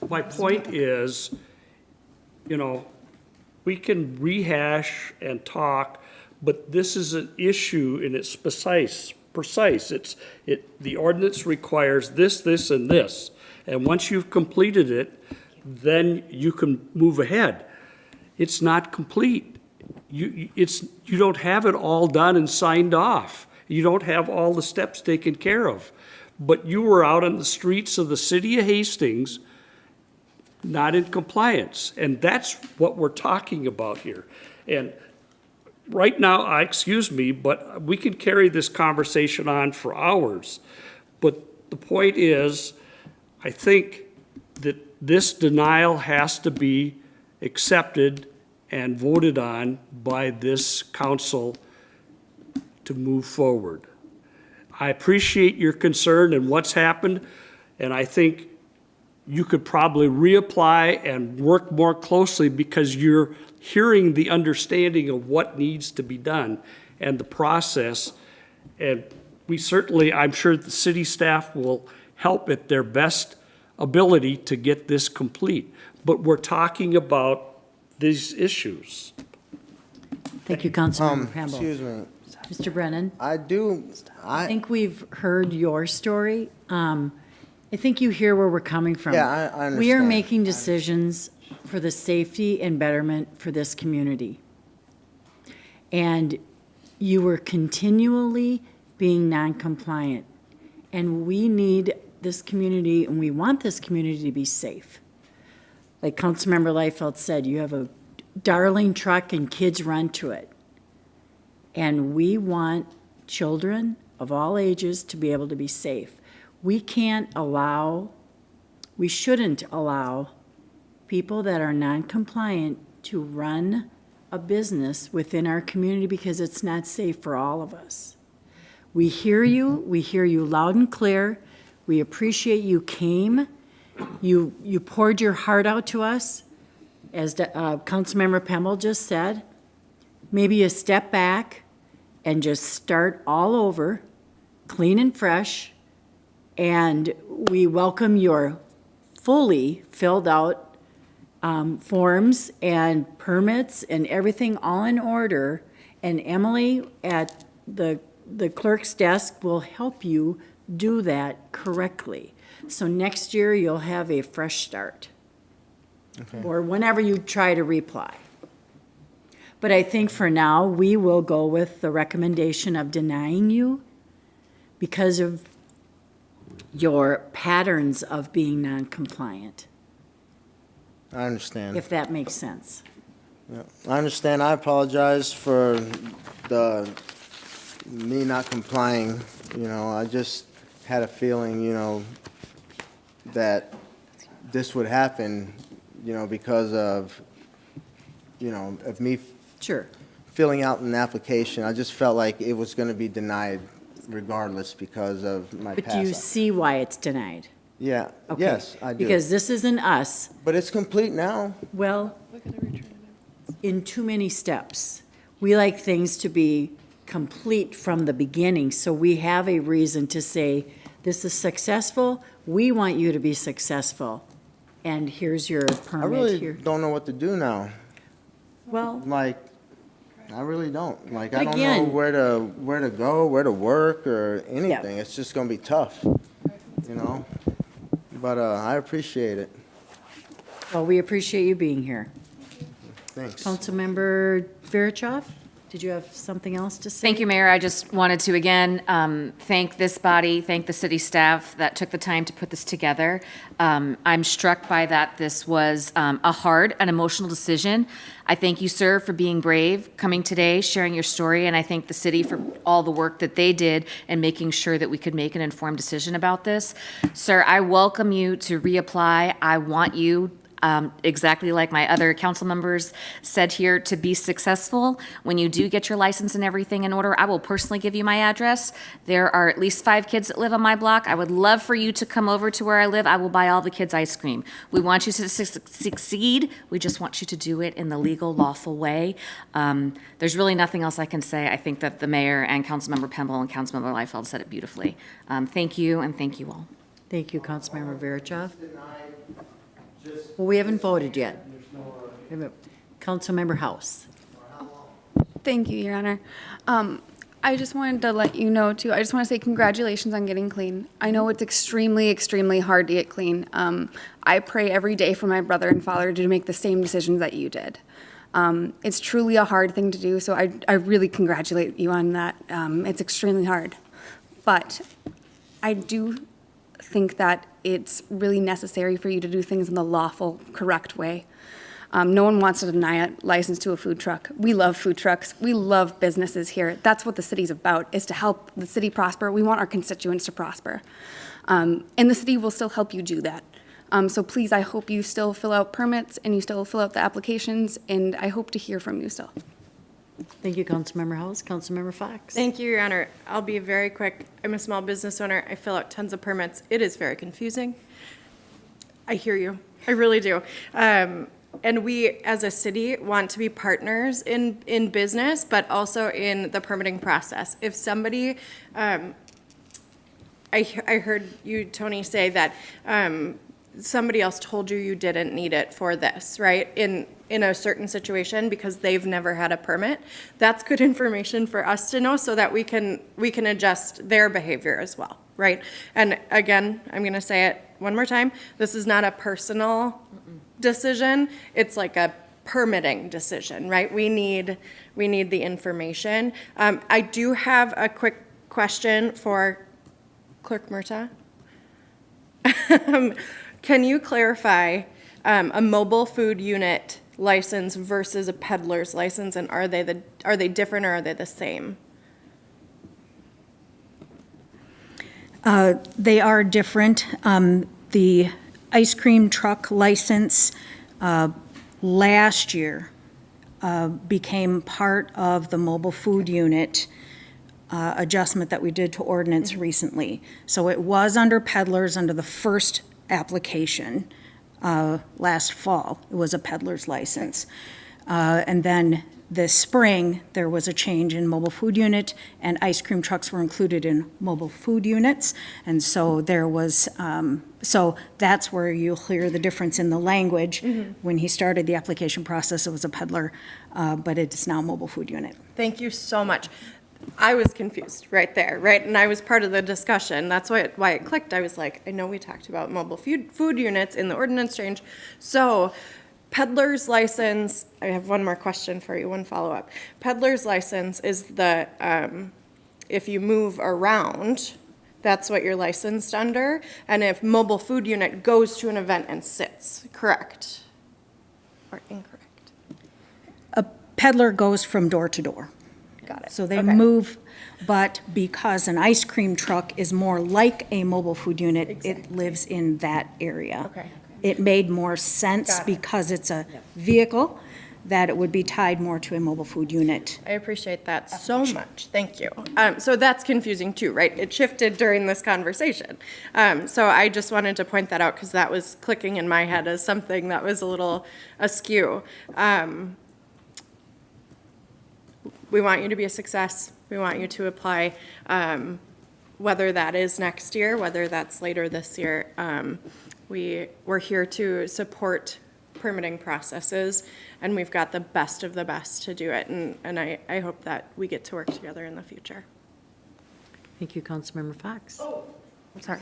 My point is, we can rehash and talk, but this is an issue and it's precise. The ordinance requires this, this, and this. And once you've completed it, then you can move ahead. It's not complete. You don't have it all done and signed off. You don't have all the steps taken care of. But you were out on the streets of the city of Hastings, not in compliance. And that's what we're talking about here. And right now, excuse me, but we can carry this conversation on for hours. But the point is, I think that this denial has to be accepted and voted on by this council to move forward. I appreciate your concern and what's happened, and I think you could probably reapply and work more closely because you're hearing the understanding of what needs to be done and the process. And we certainly, I'm sure the city staff will help at their best ability to get this complete. But we're talking about these issues. Thank you, Councilmember Pamble. Excuse me. Mr. Brennan? I think we've heard your story. I think you hear where we're coming from. Yeah, I understand. We are making decisions for the safety and betterment for this community. And you were continually being non-compliant. And we need this community, and we want this community to be safe. Like Councilmember Liefeld said, you have a darling truck and kids run to it. And we want children of all ages to be able to be safe. We shouldn't allow people that are non-compliant to run a business within our community because it's not safe for all of us. We hear you loud and clear. We appreciate you came. You poured your heart out to us. As Councilmember Pemble just said, maybe you step back and just start all over, clean and fresh, and we welcome your fully filled out forms and permits and everything all in order, and Emily at the clerk's desk will help you do that correctly. So next year, you'll have a fresh start. Okay. Or whenever you try to reply. But I think for now, we will go with the recommendation of denying you because of your patterns of being non-compliant, I understand. if that makes sense. Yeah, I understand. I apologize for me not complying. I just had a feeling, that this would happen, because of, of me Sure. filling out an application, I just felt like it was going to be denied regardless because of my But do you past. see why it's denied? Yeah, Okay. yes, I do. Because this isn't us. But it's complete now. Well, in too many steps. We like things to be complete from the beginning, so we have a reason to say, this is successful, we want you to be successful, and here's your I permit really here. don't know what to do now. Well, Like, I really don't. Like, But I don't know again- where to go, where to work, or anything. It's just gonna be tough, you know? But I appreciate it. well, we appreciate you being here. Thanks. Councilmember Verichov, did you have something else to say? Thank you, Mayor. I just wanted to, again, thank this body, thank the city staff that took the time to put this together. I'm struck by that this was a hard and emotional decision. I thank you, sir, for being brave, coming today, sharing your story, and I thank the city for all the work that they did in making sure that we could make an informed decision about this. Sir, I welcome you to reapply. I want you, exactly like my other council members said here, to be successful. When you do get your license and everything in order, I will personally give you my address. There are at least 5 kids that live on my block. I would love for you to come over to where I live. I will buy all the kids ice cream. We want you to succeed. We just want you to do it in the legal, lawful way. There's really nothing else I can say. I think that the mayor and Councilmember Pemble and Councilmember Liefeld said it beautifully. Thank you, and thank you all. Thank you, Councilmember Verichov. Well, we haven't voted yet. We haven't- Councilmember House. Thank you, Your Honor. I just wanted to let you know, too, I just want to say congratulations on getting clean. I know it's extremely, extremely hard to get clean. I pray every day for my brother and father to make the same decisions that you did. It's truly a hard thing to do, so I really congratulate you on that. It's extremely hard. But I do think that it's really necessary for you to do things in the lawful, correct way. No one wants to deny a license to a food truck. We love food trucks. We love businesses here. That's what the city's about, is to help the city prosper. We want our constituents to prosper. And the city will still help you do that. So please, I hope you still fill out permits and you still fill out the applications, and I hope to hear from you still. Thank you, Councilmember House. Councilmember Fox. Thank you, Your Honor. I'll be very quick. I'm a small business owner. I fill out tons of permits. It is very confusing. I hear you. I really do. And we, as a city, want to be partners in business, but also in the permitting process. If somebody, I heard you, Tony, say that somebody else told you didn't need it for this, right? In a certain situation because they've never had a permit. That's good information for us to know so that we can adjust their behavior as well, right? And again, I'm gonna say it one more time. This is not a personal decision. It's like a permitting decision, right? We need the information. I do have a quick question for Clerk Murtaugh. Can you clarify a mobile food unit license versus a peddler's license, and are they different or are they the same? They are different. The ice cream truck license last year became part of the mobile food unit adjustment that we did to ordinance recently. So it was under peddlers under the first application last fall. It was a peddler's license. And then this spring, there was a change in mobile food unit, and ice cream trucks were included in mobile food units. And so there was, so that's where you'll hear the difference in the language. When he started the application process, it was a peddler, but it's now mobile food unit. Thank you so much. I was confused right there, right? And I was part of the discussion. That's why it clicked. I was like, I know we talked about mobile food units in the ordinance change. So peddler's license, I have one more question for you, one follow-up. Peddler's license is the, if you move around, that's what you're licensed under. And if mobile food unit goes to an event and sits, correct or incorrect? A peddler goes from door to door. Got it. So they Okay. move, but because an ice cream truck is more like a mobile food unit, it lives in that area. Okay. It made more sense Got it. because it's a vehicle that it would be tied more to a mobile food unit. I appreciate that so much. Thank you. So that's confusing too, right? It shifted during this conversation. So I just wanted to point that out because that was clicking in my head as something that was a little askew. We want you to be a success. We want you to apply, whether that is next year, whether that's later this year. We're here to support permitting processes, and we've got the best of the best to do it, and I hope that we get to work together in the future. Thank you, Councilmember Fox. I'm sorry.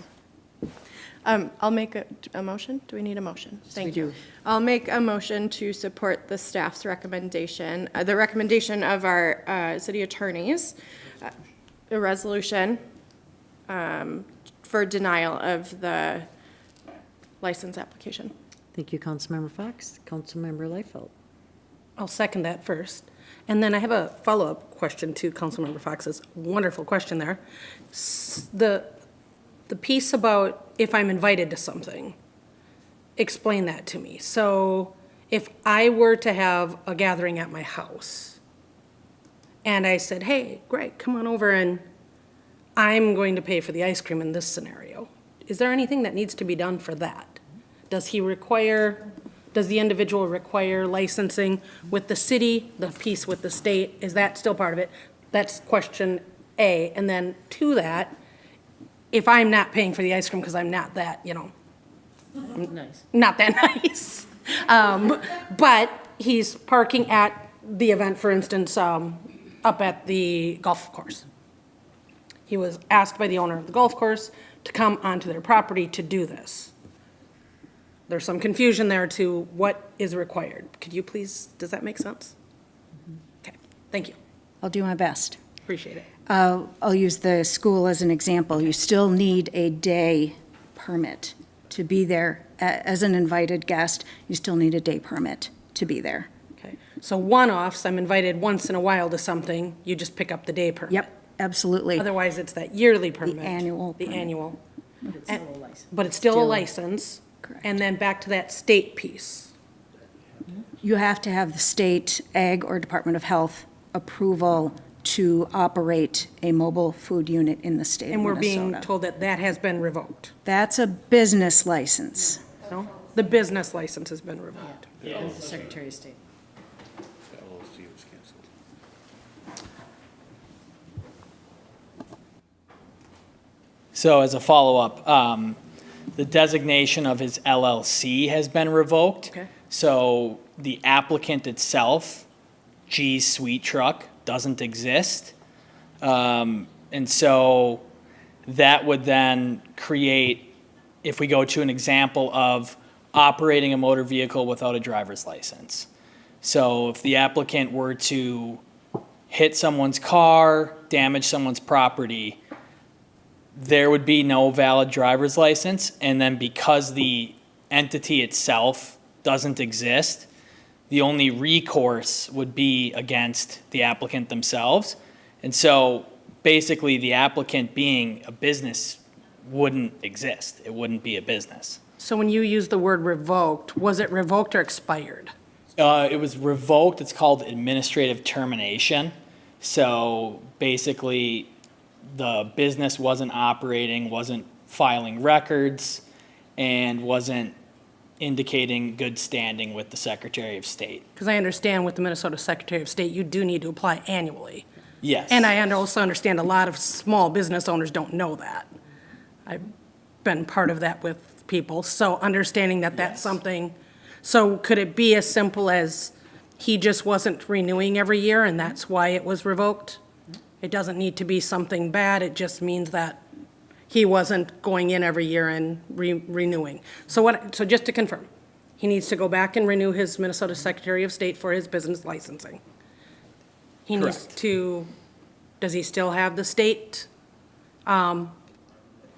I'll make a motion. Do we need a motion? we Thank you. do. I'll make a motion to support the staff's recommendation, the recommendation of our city attorneys, a resolution for denial of the license application. Thank you, Councilmember Fox. Councilmember Liefeld. I'll second that first. And then I have a follow-up question to Councilmember Fox's wonderful question there. The piece about if I'm invited to something, explain that to me. So if I were to have a gathering at my house and I said, hey, Greg, come on over and I'm going to pay for the ice cream in this scenario, is there anything that needs to be done for that? Does the individual require licensing with the city, the piece with the state? Is that still part of it? That's question A. And then to that, if I'm not paying for the ice cream because I'm not that, Nice. not that nice. But he's parking at the event, for instance, up at the golf course. He was asked by the owner of the golf course to come onto their property to do this. There's some confusion there to what is required. Could you please, does that make sense? Okay, thank you. I'll do my best. Appreciate it. I'll use the school as an example. You still need a day permit to be there. As an invited guest, you still need a day permit to be there. Okay, so one-offs, I'm invited once in a while to something, you just pick up the day permit. Yep, absolutely. Otherwise, it's that yearly permit. annual The permit. annual. But it's still a license. But it's still a license. Correct. And then back to that state piece. You have to have the state ag or Department of Health approval to operate a mobile food unit in the state of And we're Minnesota. being told that that has been revoked. That's a business license. No? The business license has been revoked. The Secretary of State. So as a follow-up, the designation of his LLC has been revoked. Okay. So the applicant itself, G's Sweet Truck, doesn't exist. And so that would then create, if we go to an example of operating a motor vehicle without a driver's license. So if the applicant were to hit someone's car, damage someone's property, there would be no valid driver's license, and then because the entity itself doesn't exist, the only recourse would be against the applicant themselves. And so basically the applicant being a business wouldn't exist. It wouldn't be a business. So when you use the word revoked, was it revoked or expired? It was revoked. It's called administrative termination. So basically, the business wasn't operating, wasn't filing records, and wasn't indicating good standing with the Secretary of State. Because I understand with the Minnesota Secretary of State, you do need to apply annually. Yes. And I also understand a lot of small business owners don't know that. I've been part of that with people, so understanding that that's Yes. something, so could it be as simple as he just wasn't renewing every year and that's why it was revoked? It doesn't need to be something bad, it just means that he wasn't going in every year and renewing. So just to confirm, he needs to go back and renew his Minnesota Secretary of State for his business licensing. He needs Correct. to, does he still have the state To-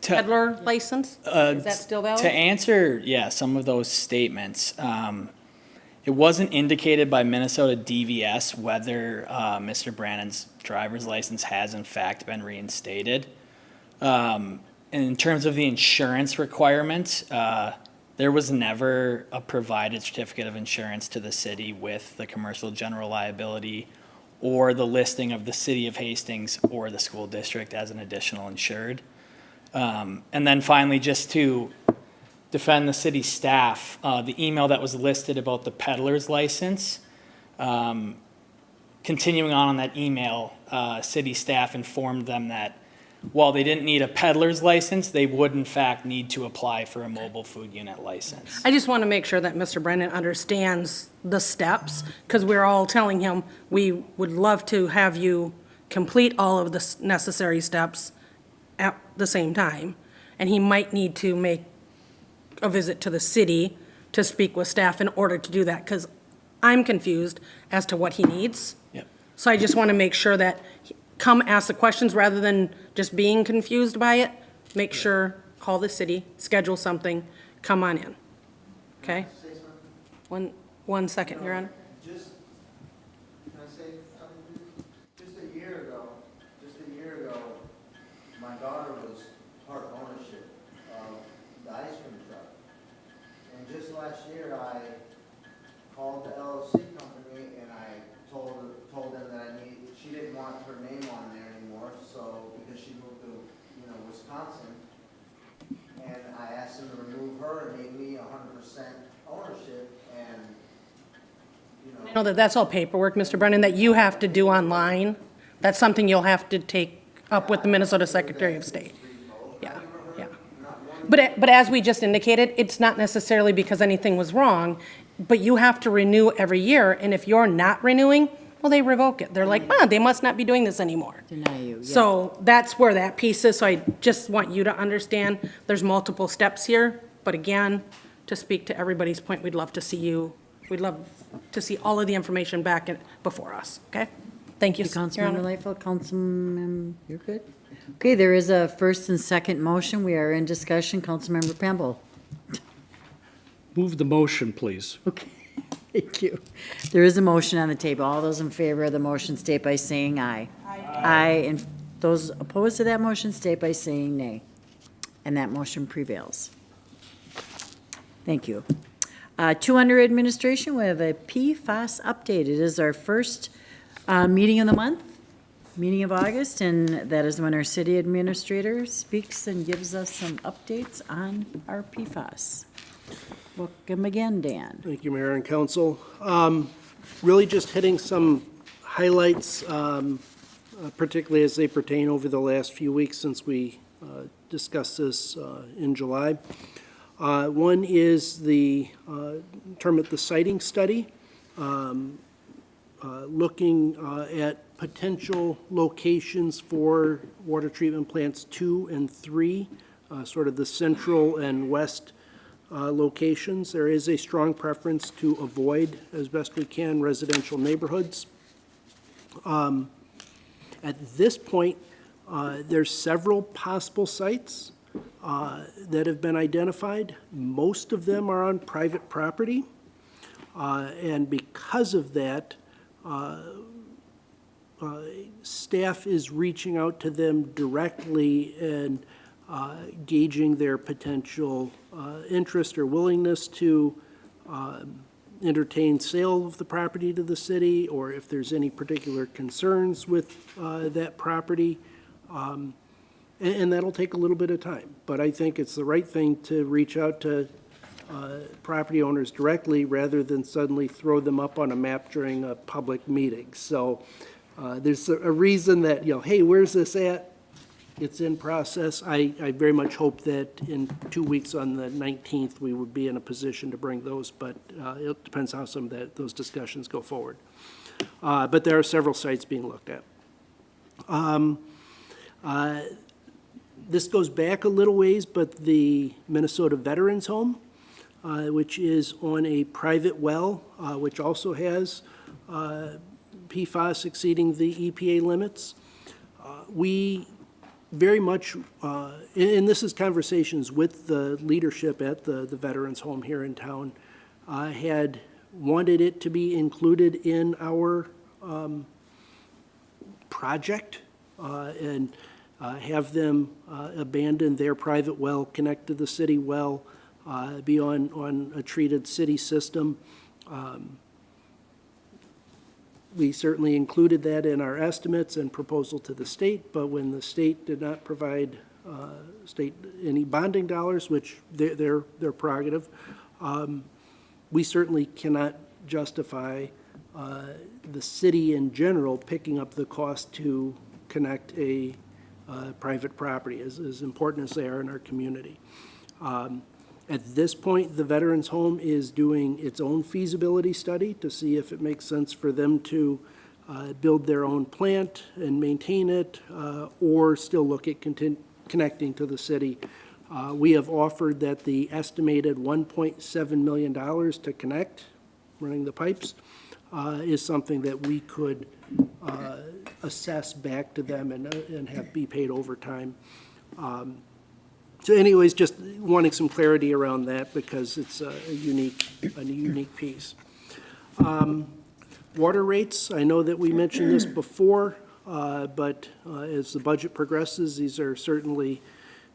peddler license? Is that still valid? To answer, some of those statements, it wasn't indicated by Minnesota DVS whether Mr. Brannon's driver's license has in fact been reinstated. And in terms of the insurance requirements, There was never a provided certificate of insurance to the city with the commercial general liability or the listing of the city of Hastings or the school district as an additional insured. And then finally, just to defend the city staff, the email that was listed about the peddler's license, continuing on that email, city staff informed them that while they didn't need a peddler's license, they would in fact need to apply for a mobile food unit license. I just want to make sure that Mr. Brannon understands the steps, because we're all telling him, we would love to have you complete all of the necessary steps at the same time. And he might need to make a visit to the city to speak with staff in order to do that, because I'm confused as to what he needs. Yep. So I just want to make sure that, come ask the questions rather than just being confused by it. Make sure, call the city, schedule something, come on in. Okay? One second, Your Honor. Just, can I say something? Just a year ago, my daughter was part ownership of the ice cream truck. And just last year, I called the LLC company and I told them that she didn't want her name on there anymore, so, because she moved to, Wisconsin. And I asked them to remove her and make me 100% ownership, and, I know that that's all paperwork, Mr. Brennan, that you have to do online. That's something you'll have to take up with the Minnesota Secretary of State. Yeah, yeah. But as we just indicated, it's not necessarily because anything was wrong, but you have to renew every year, and if you're not renewing, well, they revoke it. They're like, they must not be doing this anymore. Deny you, yeah. So that's where that piece is, so I just want you to understand, there's multiple steps here, but again, to speak to everybody's point, we'd love to see all of the information back before us, okay? Thank you, Your Councilmember Honor. Lightfoot, Councilmember, you're good? Okay, there is a first and second motion. We are in discussion. Councilmember Pemble. Move the motion, please. Okay, thank you. There is a motion on the table. All those in favor of the motion state by saying aye. Aye. And those opposed to that motion state by saying nay. And that motion prevails. Thank you. Two under administration, we have a PFAS update. It is our first meeting of the month, meeting of August, and that is when our city administrator speaks and gives us some updates on our PFAS. Welcome again, Dan. Thank you, Mayor and Council. Really just hitting some highlights, particularly as they pertain over the last few weeks since we discussed this in July. One is the term at the siting study, looking at potential locations for water treatment plants 2 and 3, sort of the central and west locations. There is a strong preference to avoid, as best we can, residential neighborhoods. At this point, there's several possible sites that have been identified. Most of them are on private property. And because of that, staff is reaching out to them directly and gauging their potential interest or willingness to entertain sale of the property to the city, or if there's any particular concerns with that property. And that'll take a little bit of time. But I think it's the right thing to reach out to property owners directly rather than suddenly throw them up on a map during a public meeting. So there's a reason that, hey, where's this at? It's in process. I very much hope that in 2 weeks on the 19th, we would be in a position to bring those, but it depends how some of those discussions go forward. But there are several sites being looked at. This goes back a little ways, but the Minnesota Veterans Home, which is on a private well, which also has PFAS exceeding the EPA limits. We very much, and this is conversations with the leadership at the Veterans Home here in town, had wanted it to be included in our project and have them abandon their private well, connect to the city well, be on a treated city system. We certainly included that in our estimates and proposal to the state, but when the state did not provide state any bonding dollars, which their prerogative, we certainly cannot justify the city in general picking up the cost to connect a private property, as important as they are in our community. At this point, the Veterans Home is doing its own feasibility study to see if it makes sense for them to build their own plant and maintain it, or still look at connecting to the city. We have offered that the estimated $1.7 million to connect, running the pipes, is something that we could assess back to them and have be paid over time. So anyways, just wanting some clarity around that because it's a unique piece. Water rates, I know that we mentioned this before, but as the budget progresses, these are certainly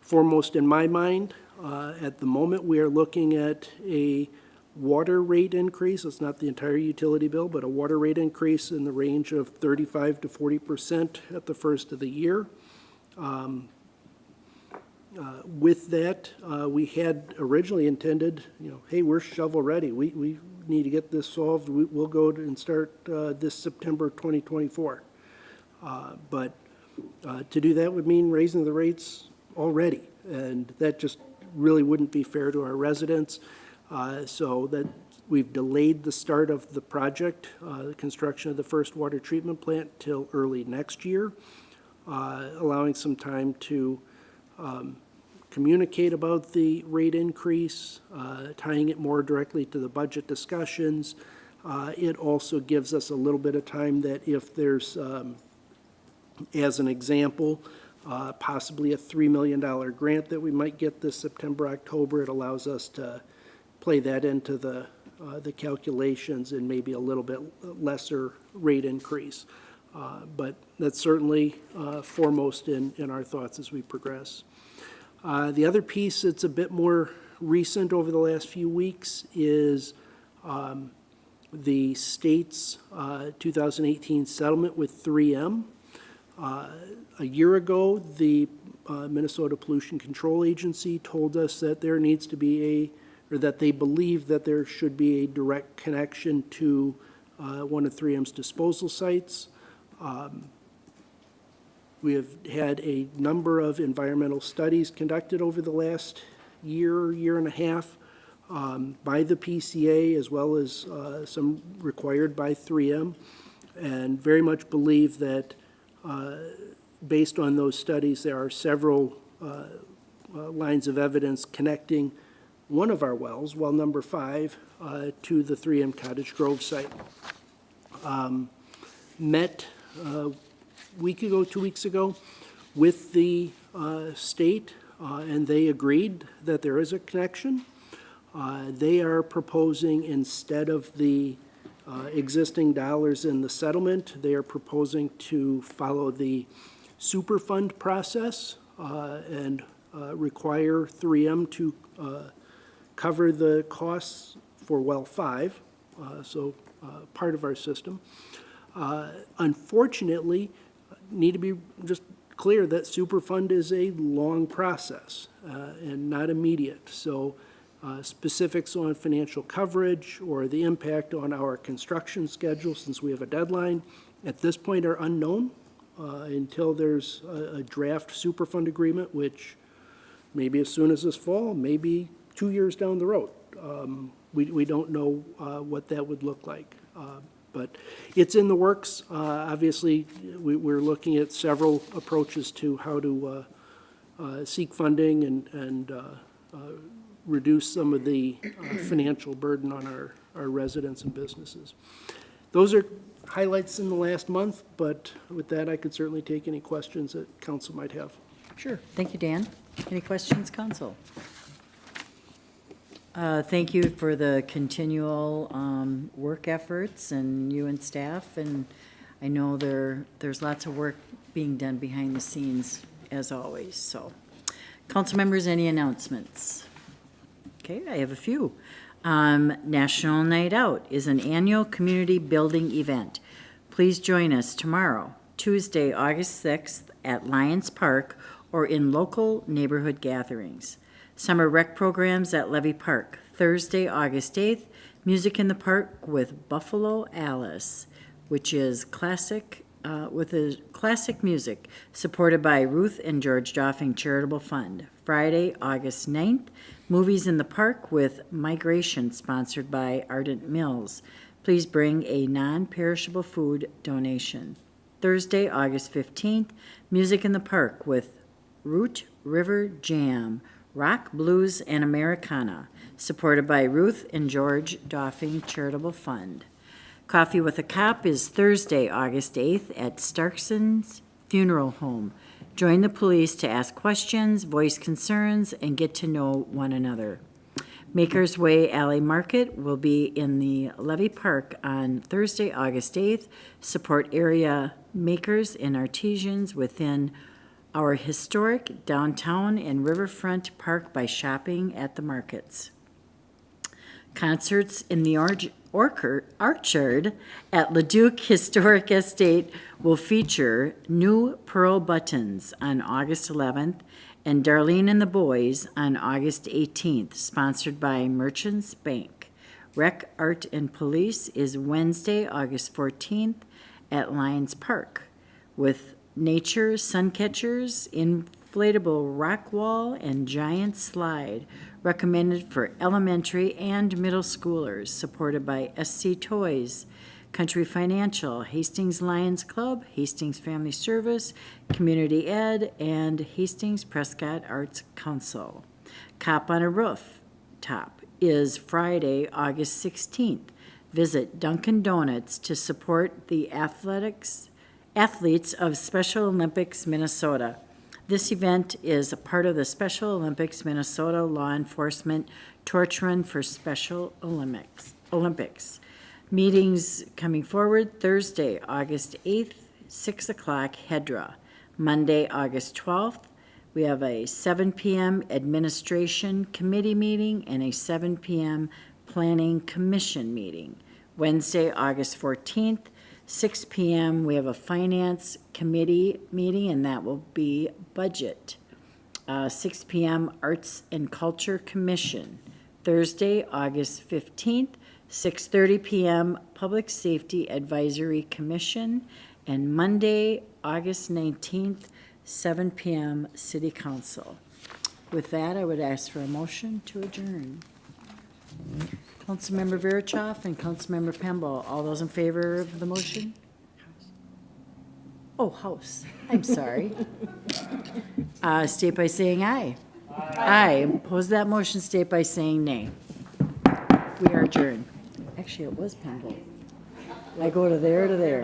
foremost in my mind. At the moment, we are looking at a water rate increase. It's not the entire utility bill, but a water rate increase in the range of 35 to 40% at the first of the year. With that, we had originally intended, hey, we're shovel ready. We need to get this solved. We'll go and start this September 2024. But to do that would mean raising the rates already, and that just really wouldn't be fair to our residents. So that we've delayed the start of the project, the construction of the first water treatment plant, till early next year, allowing some time to communicate about the rate increase, tying it more directly to the budget discussions. It also gives us a little bit of time that if there's, as an example, possibly a $3 million grant that we might get this September, October, it allows us to play that into the calculations and maybe a little bit lesser rate increase. But that's certainly foremost in our thoughts as we progress. The other piece that's a bit more recent over the last few weeks is the state's 2018 settlement with 3M. A year ago, the Minnesota Pollution Control Agency told us that there needs to be or that they believe that there should be a direct connection to one of 3M's disposal sites. We have had a number of environmental studies conducted over the last year and a half by the PCA, as well as some required by 3M, and very much believe that based on those studies, there are several lines of evidence connecting one of our wells, well number 5, to the 3M Cottage Grove site. Met week ago, 2 weeks ago, with the state, and they agreed that there is a connection. They are proposing, instead of the existing dollars in the settlement, they are proposing to follow the Superfund process and require 3M to cover the costs for well 5, so part of our system. Unfortunately, need to be just clear that Superfund is a long process and not immediate. So specifics on financial coverage or the impact on our construction schedule, since we have a deadline, at this point are unknown until there's a draft Superfund agreement, which maybe as soon as this fall, maybe 2 years down the road. We don't know what that would look like. But it's in the works. Obviously, we're looking at several approaches to how to seek funding and reduce some of the financial burden on our residents and businesses. Those are highlights in the last month, but with that, I could certainly take any questions that council might have. Sure. Thank you, Dan. Any questions, council? Thank you for the continual work efforts and you and staff, and I know there's lots of work being done behind the scenes as always. So, council members, any announcements? Okay, I have a few. National Night Out is an annual community building event. Please join us tomorrow, Tuesday, August 6th, at Lions Park or in local neighborhood gatherings. Summer rec programs at Levy Park, Thursday, August 8th, Music in the Park with Buffalo Alice, which is classic music, supported by Ruth and George Doffing Charitable Fund. Friday, August 9th, Movies in the Park with Migration, sponsored by Ardent Mills. Please bring a non-perishable food donation. Thursday, August 15th, Music in the Park with Root River Jam, Rock, Blues, and Americana, supported by Ruth and George Doffing Charitable Fund. Coffee with a Cop is Thursday, August 8th at Starkson's Funeral Home. Join the police to ask questions, voice concerns, and get to know one another. Makers Way Alley Market will be in the Levy Park on Thursday, August 8th. Support area makers and artisans within our historic downtown and riverfront park by shopping at the markets. Concerts in the Orchard at Leduc Historic Estate will feature New Pearl Buttons on August 11th and Darlene and the Boys on August 18th, sponsored by Merchants Bank. Rec, Art, and Police is Wednesday, August 14th at Lions Park with Nature, Suncatchers, Inflatable Rock Wall, and Giant Slide, recommended for elementary and middle schoolers, supported by SC Toys, Country Financial, Hastings Lions Club, Hastings Family Service, Community Ed, and Hastings Prescott Arts Council. Cop on a Roof Top is Friday, August 16th. Visit Dunkin' Donuts to support the athletes of Special Olympics Minnesota. This event is a part of the Special Olympics Minnesota Law Enforcement Torch Run for Special Olympics. Meetings coming forward, Thursday, August 8th, 6 o'clock, Hedra. Monday, August 12th, we have a 7 p.m. Administration Committee meeting and a 7 p.m. Planning Commission meeting. Wednesday, August 14th, 6 p.m., we have a Finance Committee meeting, and that will be budget. 6 p.m., Arts and Culture Commission. Thursday, August 15th, 6:30 p.m., Public Safety Advisory Commission. And Monday, August 19th, 7 p.m., City Council. With that, I would ask for a motion to adjourn. Councilmember Verichoff and Councilmember Pembo, all those in favor of the motion? Oh, House, I'm sorry. State by saying aye. Aye. Oppose that motion, state by saying nay. We are adjourned. Actually, it was Pembo. I go to there to there.